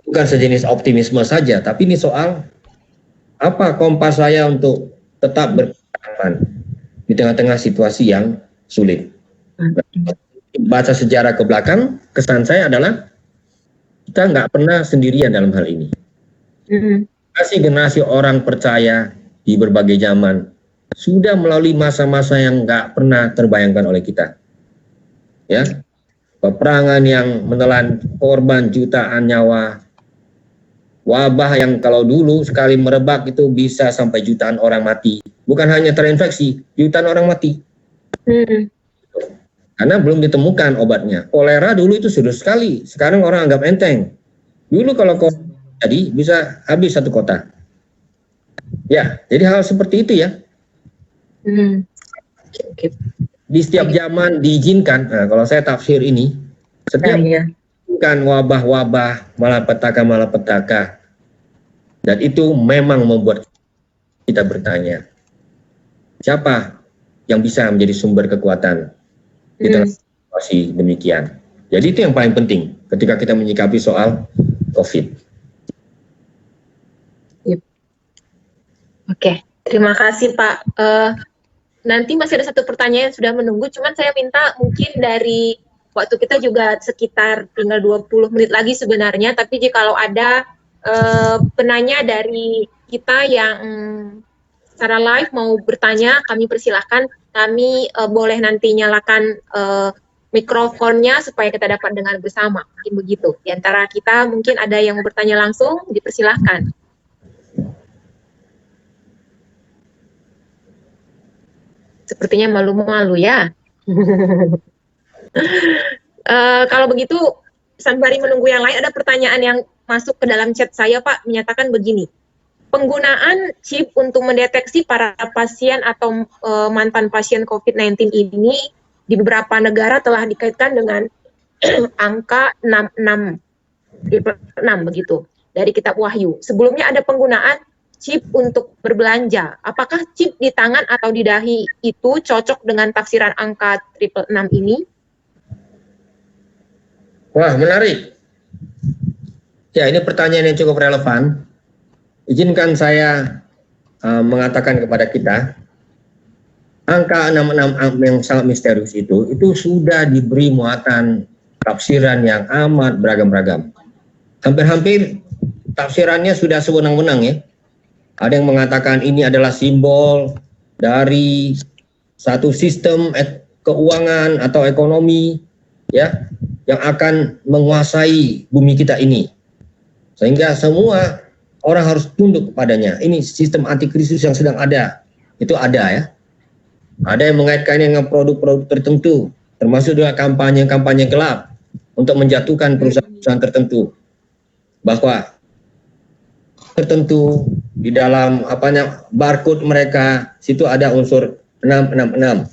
Bukan sejenis optimisme saja, tapi ini soal apa kompas saya untuk tetap bertahan di tengah-tengah situasi yang sulit. Baca sejarah ke belakang, kesan saya adalah kita nggak pernah sendirian dalam hal ini. Generasi orang percaya di berbagai zaman sudah melalui masa-masa yang nggak pernah terbayangkan oleh kita. Ya, peperangan yang menelan korban jutaan nyawa, wabah yang kalau dulu sekali merebak itu bisa sampai jutaan orang mati. Bukan hanya terinfeksi, jutaan orang mati. Karena belum ditemukan obatnya. Kolera dulu itu sudah sekali, sekarang orang anggap enteng. Dulu kalau jadi bisa habis satu kota. Ya, jadi hal seperti itu ya. Di setiap zaman diizinkan. Nah, kalau saya tafsir ini, setiap diizinkan wabah-wabah, malapetaka, dan itu memang membuat kita bertanya, siapa yang bisa menjadi sumber kekuatan di tengah situasi demikian. Jadi itu yang paling penting ketika kita menyikapi soal COVID. Oke, terima kasih Pak. Nanti masih ada satu pertanyaan yang sudah menunggu, cuman saya minta mungkin dari waktu kita juga sekitar tinggal 20 menit lagi sebenarnya, tapi jikalau ada penanya dari kita yang secara live mau bertanya, kami persilahkan, kami boleh nanti nyalakan mikrofonnya supaya kita dapat dengar bersama, mungkin begitu. Di antara kita mungkin ada yang mau bertanya langsung, dipersilahkan. Sepertinya malu-malu ya. Kalau begitu, sembari menunggu yang lain, ada pertanyaan yang masuk ke dalam chat saya, Pak, menyatakan begini. Penggunaan chip untuk mendeteksi para pasien atau mantan pasien COVID-19 ini di beberapa negara telah dikaitkan dengan angka 66 begitu dari Kitab Wahyu. Sebelumnya ada penggunaan chip untuk berbelanja. Apakah chip di tangan atau di dahi itu cocok dengan tafsiran angka 666 ini? Wah, menarik. Ya, ini pertanyaan yang cukup relevan. Izinkan saya mengatakan kepada kita, angka 66 yang sangat misterius itu sudah diberi muatan tafsiran yang amat beragam-ragam. Hampir-hampir tafsirannya sudah sewenang-wenang ya. Ada yang mengatakan ini adalah simbol dari satu sistem keuangan atau ekonomi ya yang akan menguasai bumi kita ini. Sehingga semua orang harus tunduk kepadanya. Ini sistem antikristus yang sedang ada. Itu ada ya. Ada yang mengaitkannya dengan produk-produk tertentu, termasuk juga kampanye-kampanye gelap untuk menjatuhkan perusahaan-perusahaan tertentu. Bahwa tertentu di dalam barcode mereka situ ada unsur 666.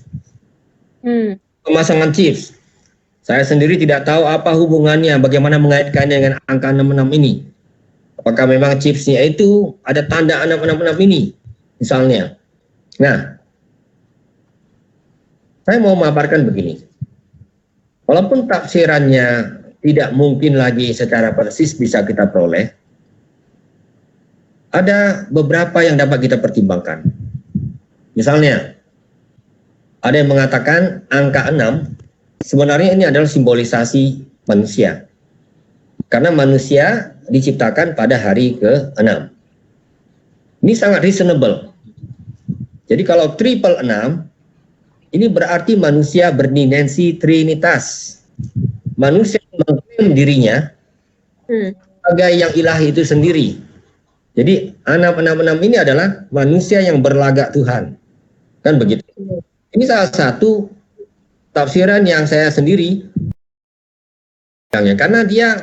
Pemasangan chips. Saya sendiri tidak tahu apa hubungannya, bagaimana mengaitkannya dengan angka 66 ini. Apakah memang chipsnya itu ada tanda 666 ini misalnya. Nah, saya mau memaparkan begini. Walaupun tafsirannya tidak mungkin lagi secara persis bisa kita peroleh, ada beberapa yang dapat kita pertimbangkan. Misalnya, ada yang mengatakan angka 6 sebenarnya ini adalah simbolisasi manusia. Karena manusia diciptakan pada hari ke-6. Ini sangat reasonable. Jadi kalau triple 6, ini berarti manusia berdimensi trinitas. Manusia mengklaim dirinya sebagai yang ilahi itu sendiri. Jadi 666 ini adalah manusia yang berlagak Tuhan. Kan begitu. Ini salah satu tafsiran yang saya sendiri, karena dia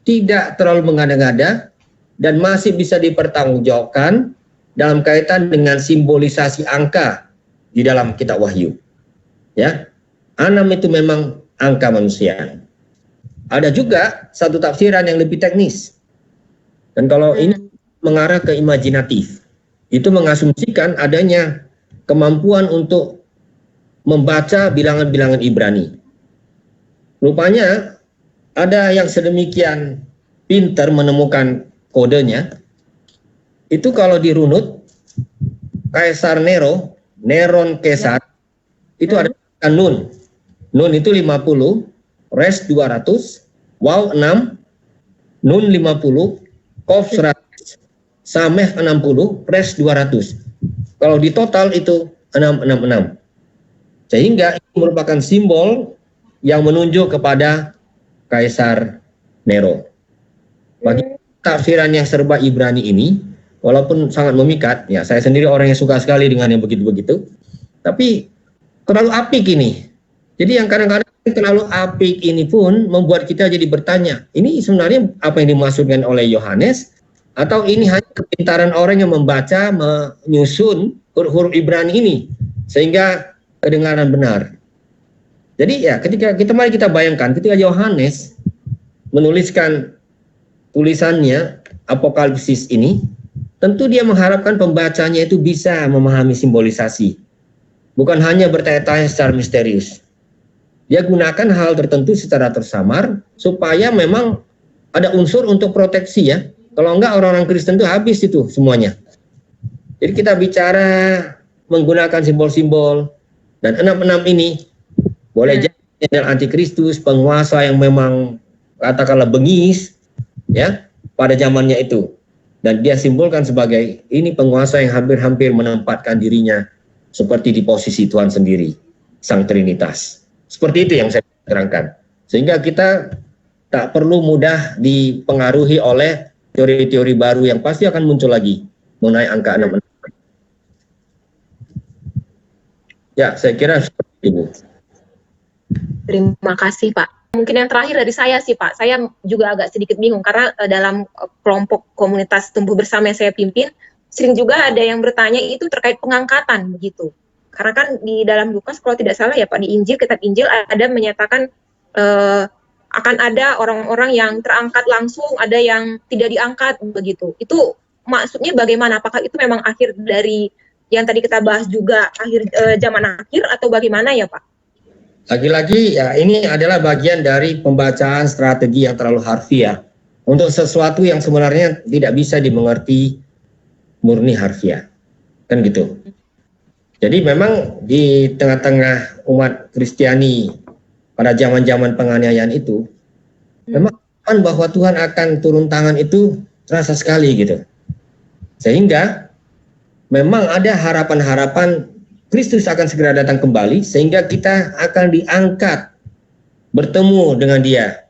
tidak terlalu mengada-ngada dan masih bisa dipertanggungjawabkan dalam kaitan dengan simbolisasi angka di dalam kitab Wahyu. Ya, 6 itu memang angka manusia. Ada juga satu tafsiran yang lebih teknis. Dan kalau ini mengarah ke imajinatif, itu mengasumsikan adanya kemampuan untuk membaca bilangan-bilangan Ibrani. Rupanya ada yang sedemikian pintar menemukan kodenya. Itu kalau dirunut, Kaisar Neron Kaisar, itu ada Nun. Nun itu 50, Res 200, Waw 6, Nun 50, Kof 100, Sameh 60, Res 200. Kalau di total itu 666. Sehingga ini merupakan simbol yang menunjuk kepada Kaisar Nero. Bagi tafsiran yang serba Ibrani ini, walaupun sangat memikat, ya saya sendiri orang yang suka sekali dengan yang begitu-begitu, tapi terlalu apik ini. Jadi yang kadang-kadang terlalu apik ini pun membuat kita jadi bertanya, ini sebenarnya apa yang dimaksudkan oleh Yohanes, atau ini hanya kepintaran orang yang membaca, menyusun huruf-huruf Ibrani ini, sehingga kedengaran benar. Jadi ya mari kita bayangkan ketika Yohanes menuliskan tulisannya Apokalipsis ini, tentu dia mengharapkan pembacanya itu bisa memahami simbolisasi, bukan hanya bertanya-tanya secara misterius. Dia gunakan hal tertentu secara tersamar supaya memang ada unsur untuk proteksi ya. Kalau enggak orang-orang Kristen itu habis itu semuanya. Jadi kita bicara menggunakan simbol-simbol, dan 66 ini boleh jadi adalah antikristus, penguasa yang memang katakanlah bengis ya pada zamannya itu. Dan dia simbolkan sebagai ini penguasa yang hampir-hampir menempatkan dirinya seperti di posisi Tuhan sendiri, Sang Trinitas. Seperti itu yang saya terangkan. Sehingga kita tak perlu mudah dipengaruhi oleh teori-teori baru yang pasti akan muncul lagi mengenai angka 66. Ya, saya kira seperti itu. Terima kasih, Pak. Mungkin yang terakhir dari saya sih, Pak. Saya juga agak sedikit bingung karena dalam kelompok komunitas tumbuh bersama yang saya pimpin, sering juga ada yang bertanya itu terkait pengangkatan begitu. Karena kan di dalam Lukas kalau tidak salah ya Pak, di Injil, kitab Injil ada menyatakan akan ada orang-orang yang terangkat langsung, ada yang tidak diangkat begitu. Itu maksudnya bagaimana? Apakah itu memang akhir dari yang tadi kita bahas juga akhir zaman akhir atau bagaimana ya Pak? Lagi-lagi ya ini adalah bagian dari pembacaan strategi yang terlalu harfiah untuk sesuatu yang sebenarnya tidak bisa dimengerti murni harfiah, kan gitu. Jadi memang di tengah-tengah umat Kristiani pada zaman-zaman penganiayaan itu, memang bahwa Tuhan akan turun tangan itu terasa sekali gitu. Sehingga memang ada harapan-harapan Kristus akan segera datang kembali sehingga kita akan diangkat bertemu dengan Dia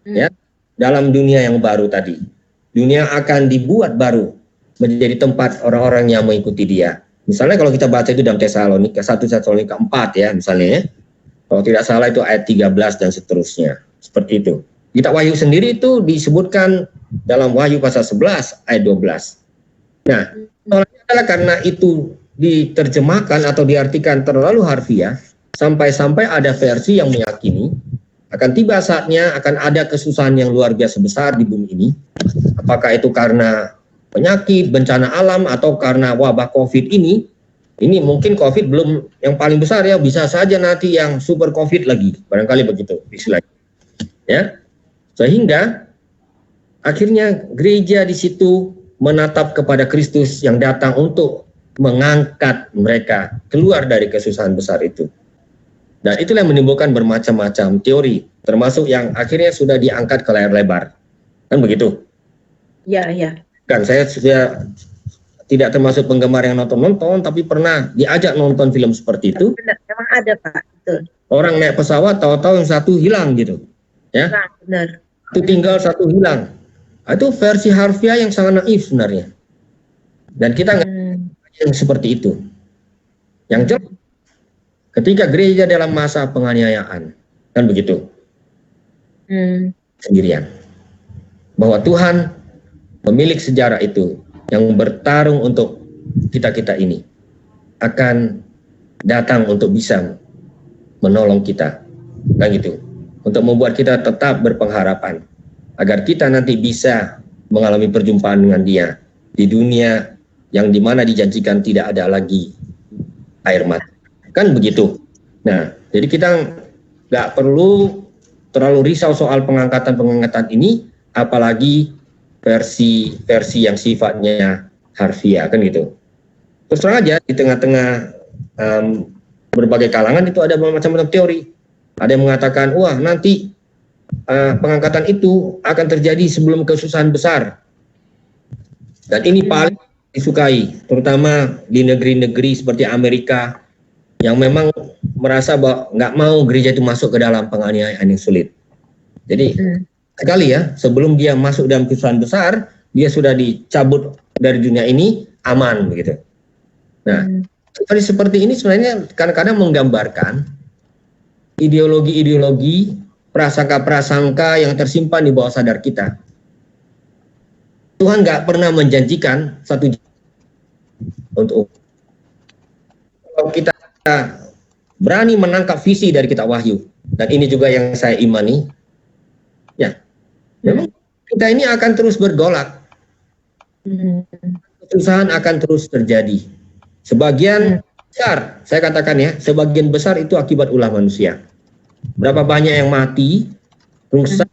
ya dalam dunia yang baru tadi. Dunia akan dibuat baru menjadi tempat orang-orang yang mengikuti Dia. Misalnya kalau kita baca itu dalam Tesalonika 1 Tesalonika 4 ya misalnya ya. Kalau tidak salah itu ayat 13 dan seterusnya. Seperti itu. Kitab Wahyu sendiri itu disebutkan dalam Wahyu pasal 11 ayat 12. Nah, soalnya adalah karena itu diterjemahkan atau diartikan terlalu harfiah sampai-sampai ada versi yang meyakini akan tiba saatnya akan ada kesusahan yang luar biasa besar di bumi ini. Apakah itu karena penyakit, bencana alam, atau karena wabah COVID ini mungkin COVID belum yang paling besar ya, bisa saja nanti yang super COVID lagi, barangkali begitu istilahnya. Ya, sehingga akhirnya gereja di situ menatap kepada Kristus yang datang untuk mengangkat mereka keluar dari kesusahan besar itu. Dan itulah yang menimbulkan bermacam-macam teori, termasuk yang akhirnya sudah diangkat ke layar lebar. Kan begitu? Ya, ya. Kan saya sudah tidak termasuk penggemar yang nonton-nonton, tapi pernah diajak nonton film seperti itu. Benar, memang ada Pak. Betul. Orang naik pesawat, tahu-tahu yang satu hilang gitu. Ya, nah, benar. Itu tinggal satu hilang. Itu versi harfiah yang sangat naif sebenarnya. Dan kita nggak yang seperti itu. Yang jelas, ketika gereja dalam masa penganiayaan, kan begitu, sendirian. Bahwa Tuhan pemilik sejarah itu yang bertarung untuk kita-kita ini akan datang untuk bisa menolong kita, kan gitu, untuk membuat kita tetap berpengharapan agar kita nanti bisa mengalami perjumpaan dengan Dia di dunia yang dimana dijanjikan tidak ada lagi air mata, kan begitu. Nah, jadi kita nggak perlu terlalu risau soal pengangkatan ini, apalagi versi yang sifatnya harfiah, kan gitu. Terus terang aja di tengah-tengah berbagai kalangan itu ada macam-macam teori. Ada yang mengatakan, wah nanti pengangkatan itu akan terjadi sebelum kesusahan besar. Dan ini paling disukai, terutama di negeri-negeri seperti Amerika yang memang merasa bahwa nggak mau gereja itu masuk ke dalam penganiayaan yang sulit. Jadi sekali ya, sebelum dia masuk dalam kesusahan besar, dia sudah dicabut dari dunia ini, aman begitu. Nah, seperti ini sebenarnya kadang-kadang menggambarkan ideologi-ideologi, prasangka-prasangka yang tersimpan di bawah sadar kita. Tuhan nggak pernah menjanjikan satu untuk kalau kita berani menangkap visi dari kitab Wahyu, dan ini juga yang saya imani, ya, memang kita ini akan terus bergolak, kesusahan akan terus terjadi. Sebagian besar, saya katakan ya, sebagian besar itu akibat ulah manusia. Berapa banyak yang mati rusak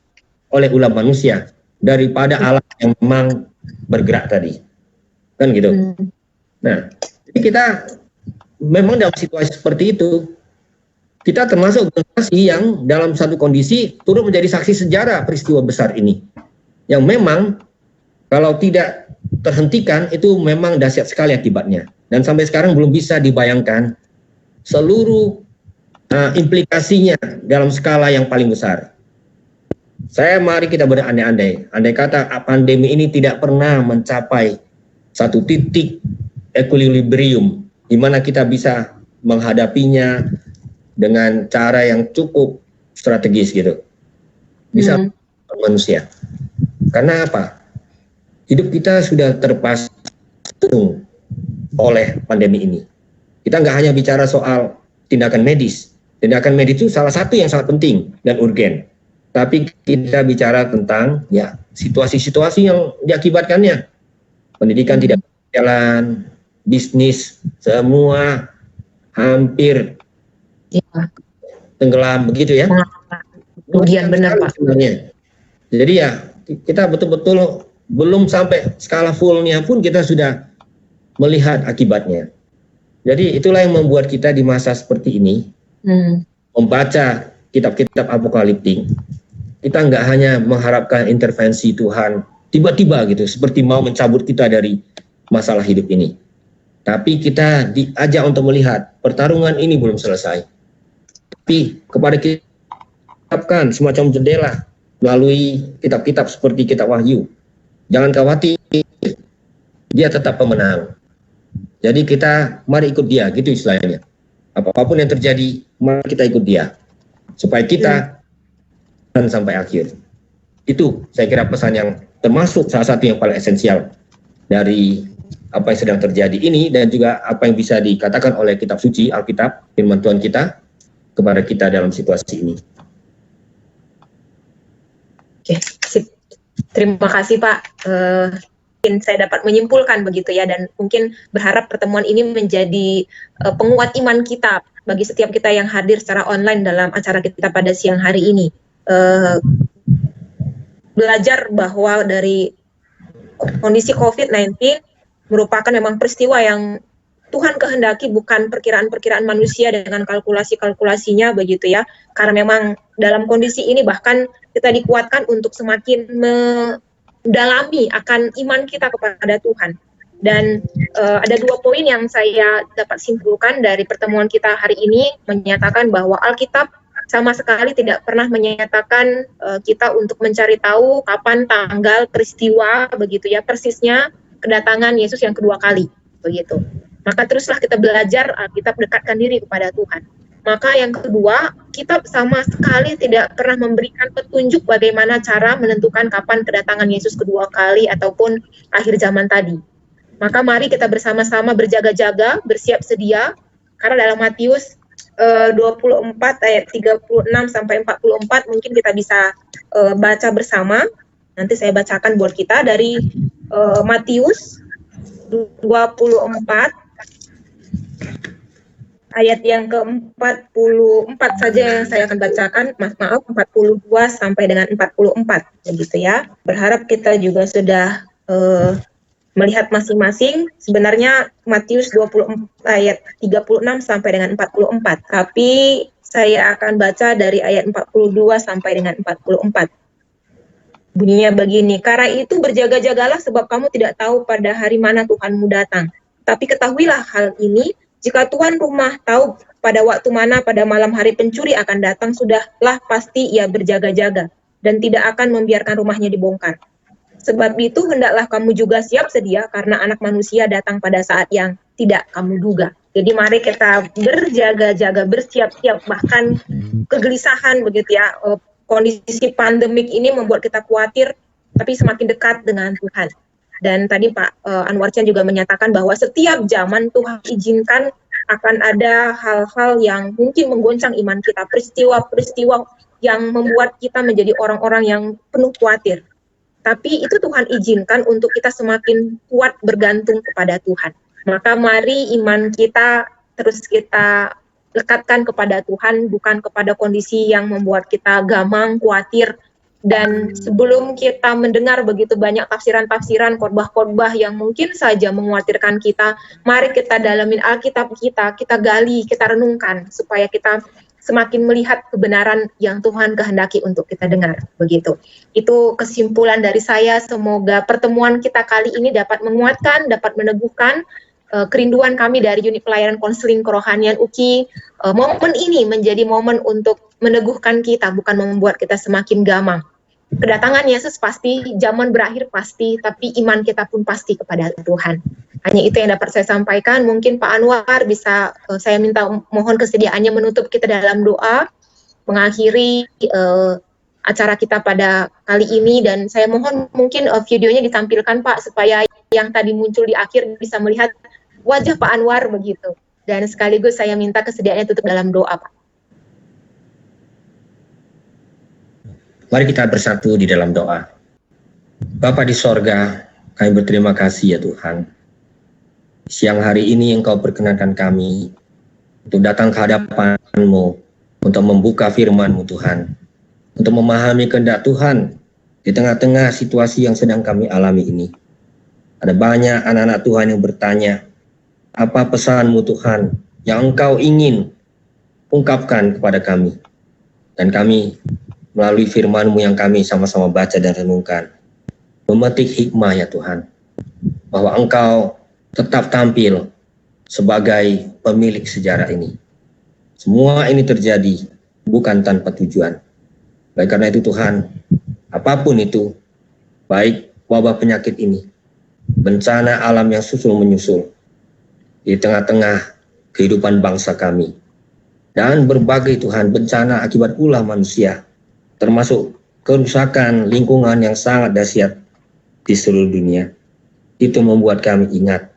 oleh ulah manusia daripada alam yang memang bergerak tadi, kan gitu. Nah, jadi kita memang dalam situasi seperti itu, kita termasuk generasi yang dalam satu kondisi turut menjadi saksi sejarah peristiwa besar ini, yang memang kalau tidak terhentikan itu memang dahsyat sekali akibatnya, dan sampai sekarang belum bisa dibayangkan seluruh implikasinya dalam skala yang paling besar. Mari kita berandai-andai, andai kata pandemi ini tidak pernah mencapai satu titik equilibrium di mana kita bisa menghadapinya dengan cara yang cukup strategis gitu. Bisa manusia. Karena apa? Hidup kita sudah terpasung oleh pandemi ini. Kita nggak hanya bicara soal tindakan medis. Tindakan medis itu salah satu yang sangat penting dan urgen. Tapi kita bicara tentang ya situasi-situasi yang diakibatkannya. Pendidikan tidak berjalan, bisnis semua hampir tenggelam begitu ya. Kemudian benar Pak. Sebenarnya. Jadi ya kita betul-betul belum sampai skala fullnya pun kita sudah melihat akibatnya. Jadi itulah yang membuat kita di masa seperti ini membaca kitab-kitab apokaliptik. Kita nggak hanya mengharapkan intervensi Tuhan tiba-tiba gitu, seperti mau mencabut kita dari masalah hidup ini. Tapi kita diajak untuk melihat pertarungan ini belum selesai. Tapi kepada kita tetapkan semacam jendela melalui kitab-kitab seperti kitab Wahyu. Jangan khawatir, dia tetap pemenang. Jadi kita mari ikut dia, gitu istilahnya. Apapun yang terjadi, mari kita ikut dia. Supaya kita dan sampai akhir. Itu saya kira pesan yang termasuk salah satu yang paling esensial dari apa yang sedang terjadi ini, dan juga apa yang bisa dikatakan oleh kitab suci, Alkitab, firman Tuhan kita kepada kita dalam situasi ini. Oke, terima kasih Pak. Mungkin saya dapat menyimpulkan begitu ya, dan mungkin berharap pertemuan ini menjadi penguat iman kita bagi setiap kita yang hadir secara online dalam acara kita pada siang hari ini. Belajar bahwa dari kondisi COVID-19 merupakan memang peristiwa yang Tuhan kehendaki, bukan perkiraan-perkiraan manusia dengan kalkulasi-kalkulasinya begitu ya. Karena memang dalam kondisi ini bahkan kita dikuatkan untuk semakin mendalami akan iman kita kepada Tuhan. Dan ada 2 poin yang saya dapat simpulkan dari pertemuan kita hari ini, menyatakan bahwa Alkitab sama sekali tidak pernah menyatakan kita untuk mencari tahu kapan tanggal peristiwa begitu ya persisnya kedatangan Yesus yang kedua kali begitu. Maka teruslah kita belajar, kita dekatkan diri kepada Tuhan. Maka yang kedua, kita sama sekali tidak pernah memberikan petunjuk bagaimana cara menentukan kapan kedatangan Yesus kedua kali ataupun akhir zaman tadi. Maka mari kita bersama-sama berjaga-jaga, bersiap sedia, karena dalam Matius 24 ayat 36 sampai 44 mungkin kita bisa baca bersama. Nanti saya bacakan buat kita dari Matius 24 ayat yang ke-44 saja yang saya akan bacakan, maaf 42 sampai dengan 44 begitu ya. Berharap kita juga sudah melihat masing-masing. Sebenarnya Matius 24 ayat 36 sampai dengan 44, tapi saya akan baca dari ayat 42 sampai dengan 44. Bunyinya begini, karena itu berjaga-jagalah sebab kamu tidak tahu pada hari mana Tuhanmu datang. Tapi ketahuilah hal ini, jika tuan rumah tahu pada waktu mana pada malam hari pencuri akan datang, sudahlah pasti ia berjaga-jaga dan tidak akan membiarkan rumahnya dibongkar. Sebab itu hendaklah kamu juga siap sedia karena anak manusia datang pada saat yang tidak kamu duga. Jadi mari kita berjaga-jaga, bersiap-siap, bahkan kegelisahan begitu ya. Kondisi pandemik ini membuat kita khawatir, tapi semakin dekat dengan Tuhan. Dan tadi Pak Anwar Chan juga menyatakan bahwa setiap zaman Tuhan izinkan akan ada hal-hal yang mungkin menggoncang iman kita, peristiwa-peristiwa yang membuat kita menjadi orang-orang yang penuh khawatir. Tapi itu Tuhan izinkan untuk kita semakin kuat bergantung kepada Tuhan. Maka mari iman kita terus kita lekatkan kepada Tuhan, bukan kepada kondisi yang membuat kita gamang, khawatir. Dan sebelum kita mendengar begitu banyak tafsiran-tafsiran, khotbah-khotbah yang mungkin saja mengkhawatirkan kita, mari kita dalamin Alkitab kita gali, kita renungkan, supaya kita semakin melihat kebenaran yang Tuhan kehendaki untuk kita dengar. Begitu. Itu kesimpulan dari saya. Semoga pertemuan kita kali ini dapat menguatkan, dapat meneguhkan kerinduan kami dari unit pelayanan konseling kerohanian UKI. Momen ini menjadi momen untuk meneguhkan kita, bukan membuat kita semakin gamang. Kedatangan Yesus pasti, zaman berakhir pasti, tapi iman kita pun pasti kepada Tuhan. Hanya itu yang dapat saya sampaikan. Mungkin Pak Anwar bisa, saya minta mohon kesediaannya menutup kita dalam doa, mengakhiri acara kita pada kali ini, dan saya mohon mungkin videonya ditampilkan Pak, supaya yang tadi muncul di akhir bisa melihat wajah Pak Anwar begitu. Dan sekaligus saya minta kesediaannya tutup dalam doa Pak. Mari kita bersatu di dalam doa. Bapa di sorga, kami berterima kasih ya Tuhan. Siang hari ini Engkau perkenankan kami untuk datang ke hadapan-Mu, untuk membuka firman-Mu Tuhan, untuk memahami kehendak Tuhan di tengah-tengah situasi yang sedang kami alami ini. Ada banyak anak-anak Tuhan yang bertanya, apa pesan-Mu Tuhan yang Engkau ingin ungkapkan kepada kami? Dan kami melalui firman-Mu yang kami sama-sama baca dan renungkan, memetik hikmah ya Tuhan, bahwa Engkau tetap tampil sebagai pemilik sejarah ini. Semua ini terjadi bukan tanpa tujuan. Oleh karena itu Tuhan, apapun itu, baik wabah penyakit ini, bencana alam yang susul menyusul, di tengah-tengah kehidupan bangsa kami. Dan berbagai Tuhan bencana akibat ulah manusia, termasuk kerusakan lingkungan yang sangat dahsyat di seluruh dunia. Itu membuat kami ingat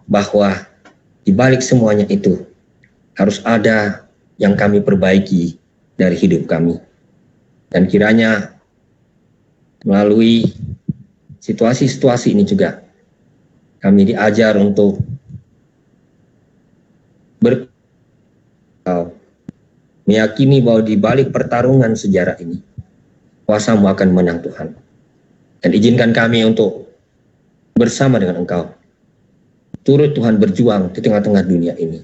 bahwa di balik semuanya itu harus ada yang kami perbaiki dari hidup kami. Dan kiranya melalui situasi-situasi ini juga kami diajar untuk meyakini bahwa di balik pertarungan sejarah ini kuasa-Mu akan menang Tuhan. Dan izinkan kami untuk bersama dengan Engkau turut Tuhan berjuang di tengah-tengah dunia ini,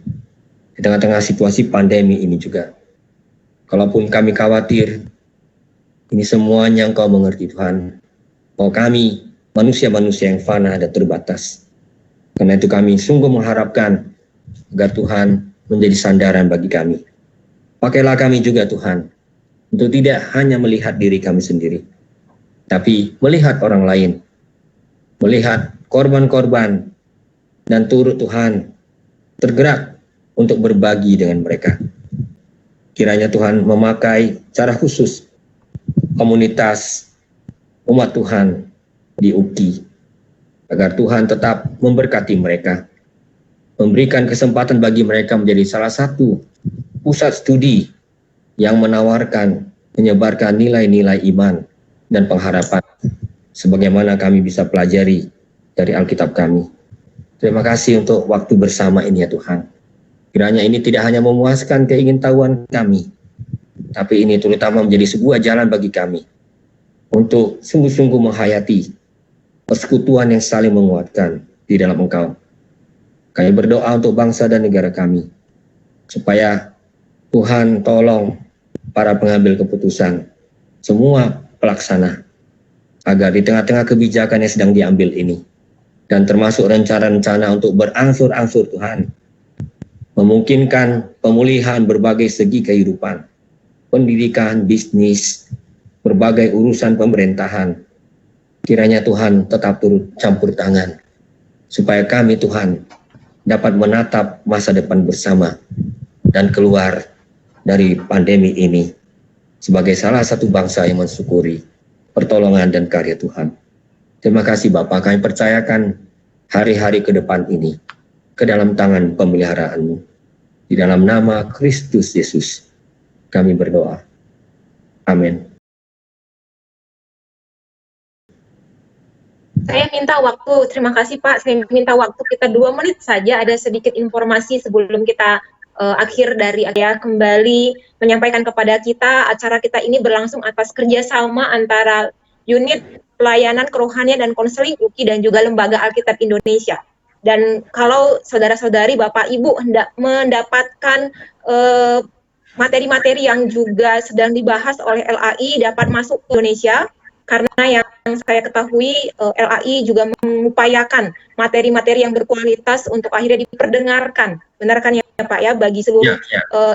di tengah-tengah situasi pandemi ini juga. Kalaupun kami khawatir, ini semuanya Engkau mengerti Tuhan, bahwa kami manusia-manusia yang fana dan terbatas. Karena itu kami sungguh mengharapkan agar Tuhan menjadi sandaran bagi kami. Pakailah kami juga Tuhan, untuk tidak hanya melihat diri kami sendiri, tapi melihat orang lain, melihat korban-korban, dan turut Tuhan tergerak untuk berbagi dengan mereka. Kiranya Tuhan memakai cara khusus komunitas umat Tuhan di UKI, agar Tuhan tetap memberkati mereka, memberikan kesempatan bagi mereka menjadi salah satu pusat studi yang menawarkan, menyebarkan nilai-nilai iman dan pengharapan, sebagaimana kami bisa pelajari dari Alkitab kami. Terima kasih untuk waktu bersama ini ya Tuhan. Kiranya ini tidak hanya memuaskan keingintahuan kami, tapi ini terutama menjadi sebuah jalan bagi kami untuk sungguh-sungguh menghayati persekutuan yang saling menguatkan di dalam Engkau. Kami berdoa untuk bangsa dan negara kami, supaya Tuhan tolong para pengambil keputusan, semua pelaksana, agar di tengah-tengah kebijakan yang sedang diambil ini, dan termasuk rencana-rencana untuk berangsur-angsur Tuhan, memungkinkan pemulihan berbagai segi kehidupan, pendidikan, bisnis, berbagai urusan pemerintahan. Kiranya Tuhan tetap turut campur tangan, supaya kami Tuhan dapat menatap masa depan bersama dan keluar dari pandemi ini sebagai salah satu bangsa yang mensyukuri pertolongan dan karya Tuhan. Terima kasih Bapa, kami percayakan hari-hari ke depan ini ke dalam tangan pemeliharaan-Mu. Di dalam nama Kristus Yesus kami berdoa. Amin. Saya minta waktu, terima kasih Pak, saya minta waktu kita 2 menit saja, ada sedikit informasi sebelum kita akhir dari ya, kembali menyampaikan kepada kita, acara kita ini berlangsung atas kerjasama antara unit pelayanan kerohanian dan konseling UKI dan juga Lembaga Alkitab Indonesia. Dan kalau saudara-saudari, Bapak Ibu hendak mendapatkan materi-materi yang juga sedang dibahas oleh LAI dapat masuk ke Indonesia, karena yang saya ketahui LAI juga mengupayakan materi-materi yang berkualitas untuk akhirnya diperdengarkan, benar kan ya Pak ya, bagi seluruh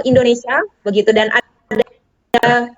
Indonesia begitu. Dan ada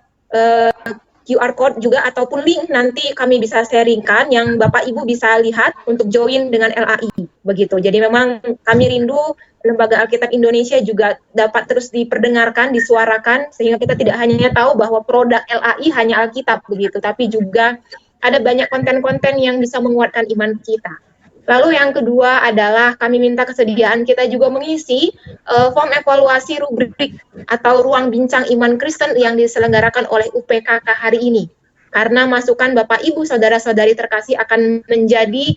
QR code juga ataupun link nanti kami bisa sharingkan yang Bapak Ibu bisa lihat untuk join dengan LAI begitu. Jadi memang kami rindu Lembaga Alkitab Indonesia juga dapat terus diperdengarkan, disuarakan, sehingga kita tidak hanya tahu bahwa produk LAI hanya Alkitab begitu, tapi juga ada banyak konten-konten yang bisa menguatkan iman kita. Lalu yang kedua adalah kami minta kesediaan kita juga mengisi form evaluasi rubrik atau ruang bincang iman Kristen yang diselenggarakan oleh UPKK hari ini. Karena masukan Bapak Ibu saudara-saudari terkasih akan menjadi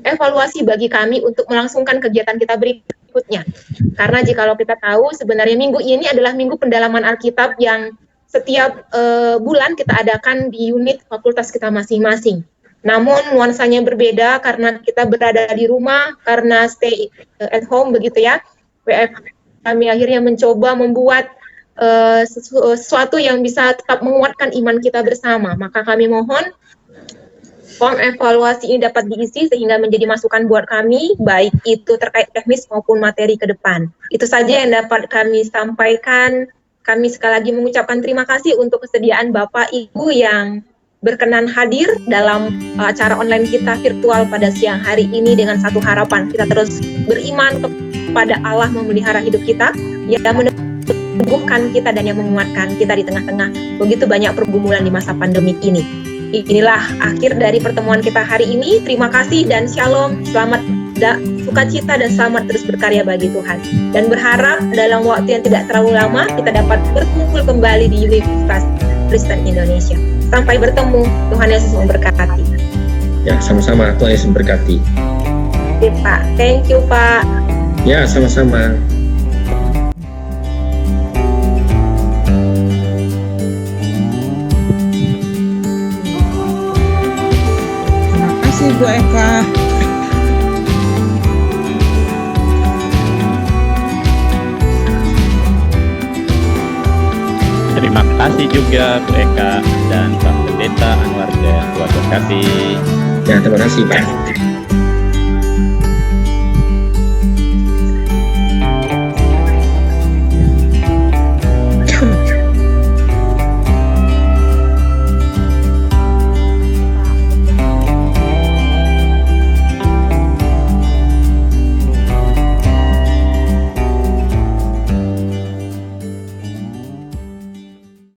evaluasi bagi kami untuk melangsungkan kegiatan kita berikutnya. Karena jikalau kita tahu sebenarnya minggu ini adalah minggu pendalaman Alkitab yang setiap bulan kita adakan di unit fakultas kita masing-masing. Namun nuansanya berbeda karena kita berada di rumah, karena stay at home begitu ya. WF kami akhirnya mencoba membuat sesuatu yang bisa tetap menguatkan iman kita bersama. Maka kami mohon form evaluasi ini dapat diisi sehingga menjadi masukan buat kami, baik itu terkait teknis maupun materi ke depan. Itu saja yang dapat kami sampaikan. Kami sekali lagi mengucapkan terima kasih untuk kesediaan Bapak Ibu yang berkenan hadir dalam acara online kita virtual pada siang hari ini dengan satu harapan, kita terus beriman kepada Allah memelihara hidup kita, yang menumbuhkan kita dan yang menguatkan kita di tengah-tengah begitu banyak pergumulan di masa pandemik ini. Inilah akhir dari pertemuan kita hari ini. Terima kasih dan shalom, selamat sukacita dan selamat terus berkarya bagi Tuhan. Dan berharap dalam waktu yang tidak terlalu lama kita dapat berkumpul kembali di Universitas Kristen Indonesia. Sampai bertemu, Tuhan Yesus memberkati. Ya, sama-sama, Tuhan Yesus memberkati. Oke Pak, thank you Pak. Ya, sama-sama. Terima kasih Bu Eka. Terima kasih juga Bu Eka dan Pak Pendeta Anwar, Tuhan berkati. Ya, terima kasih Pak.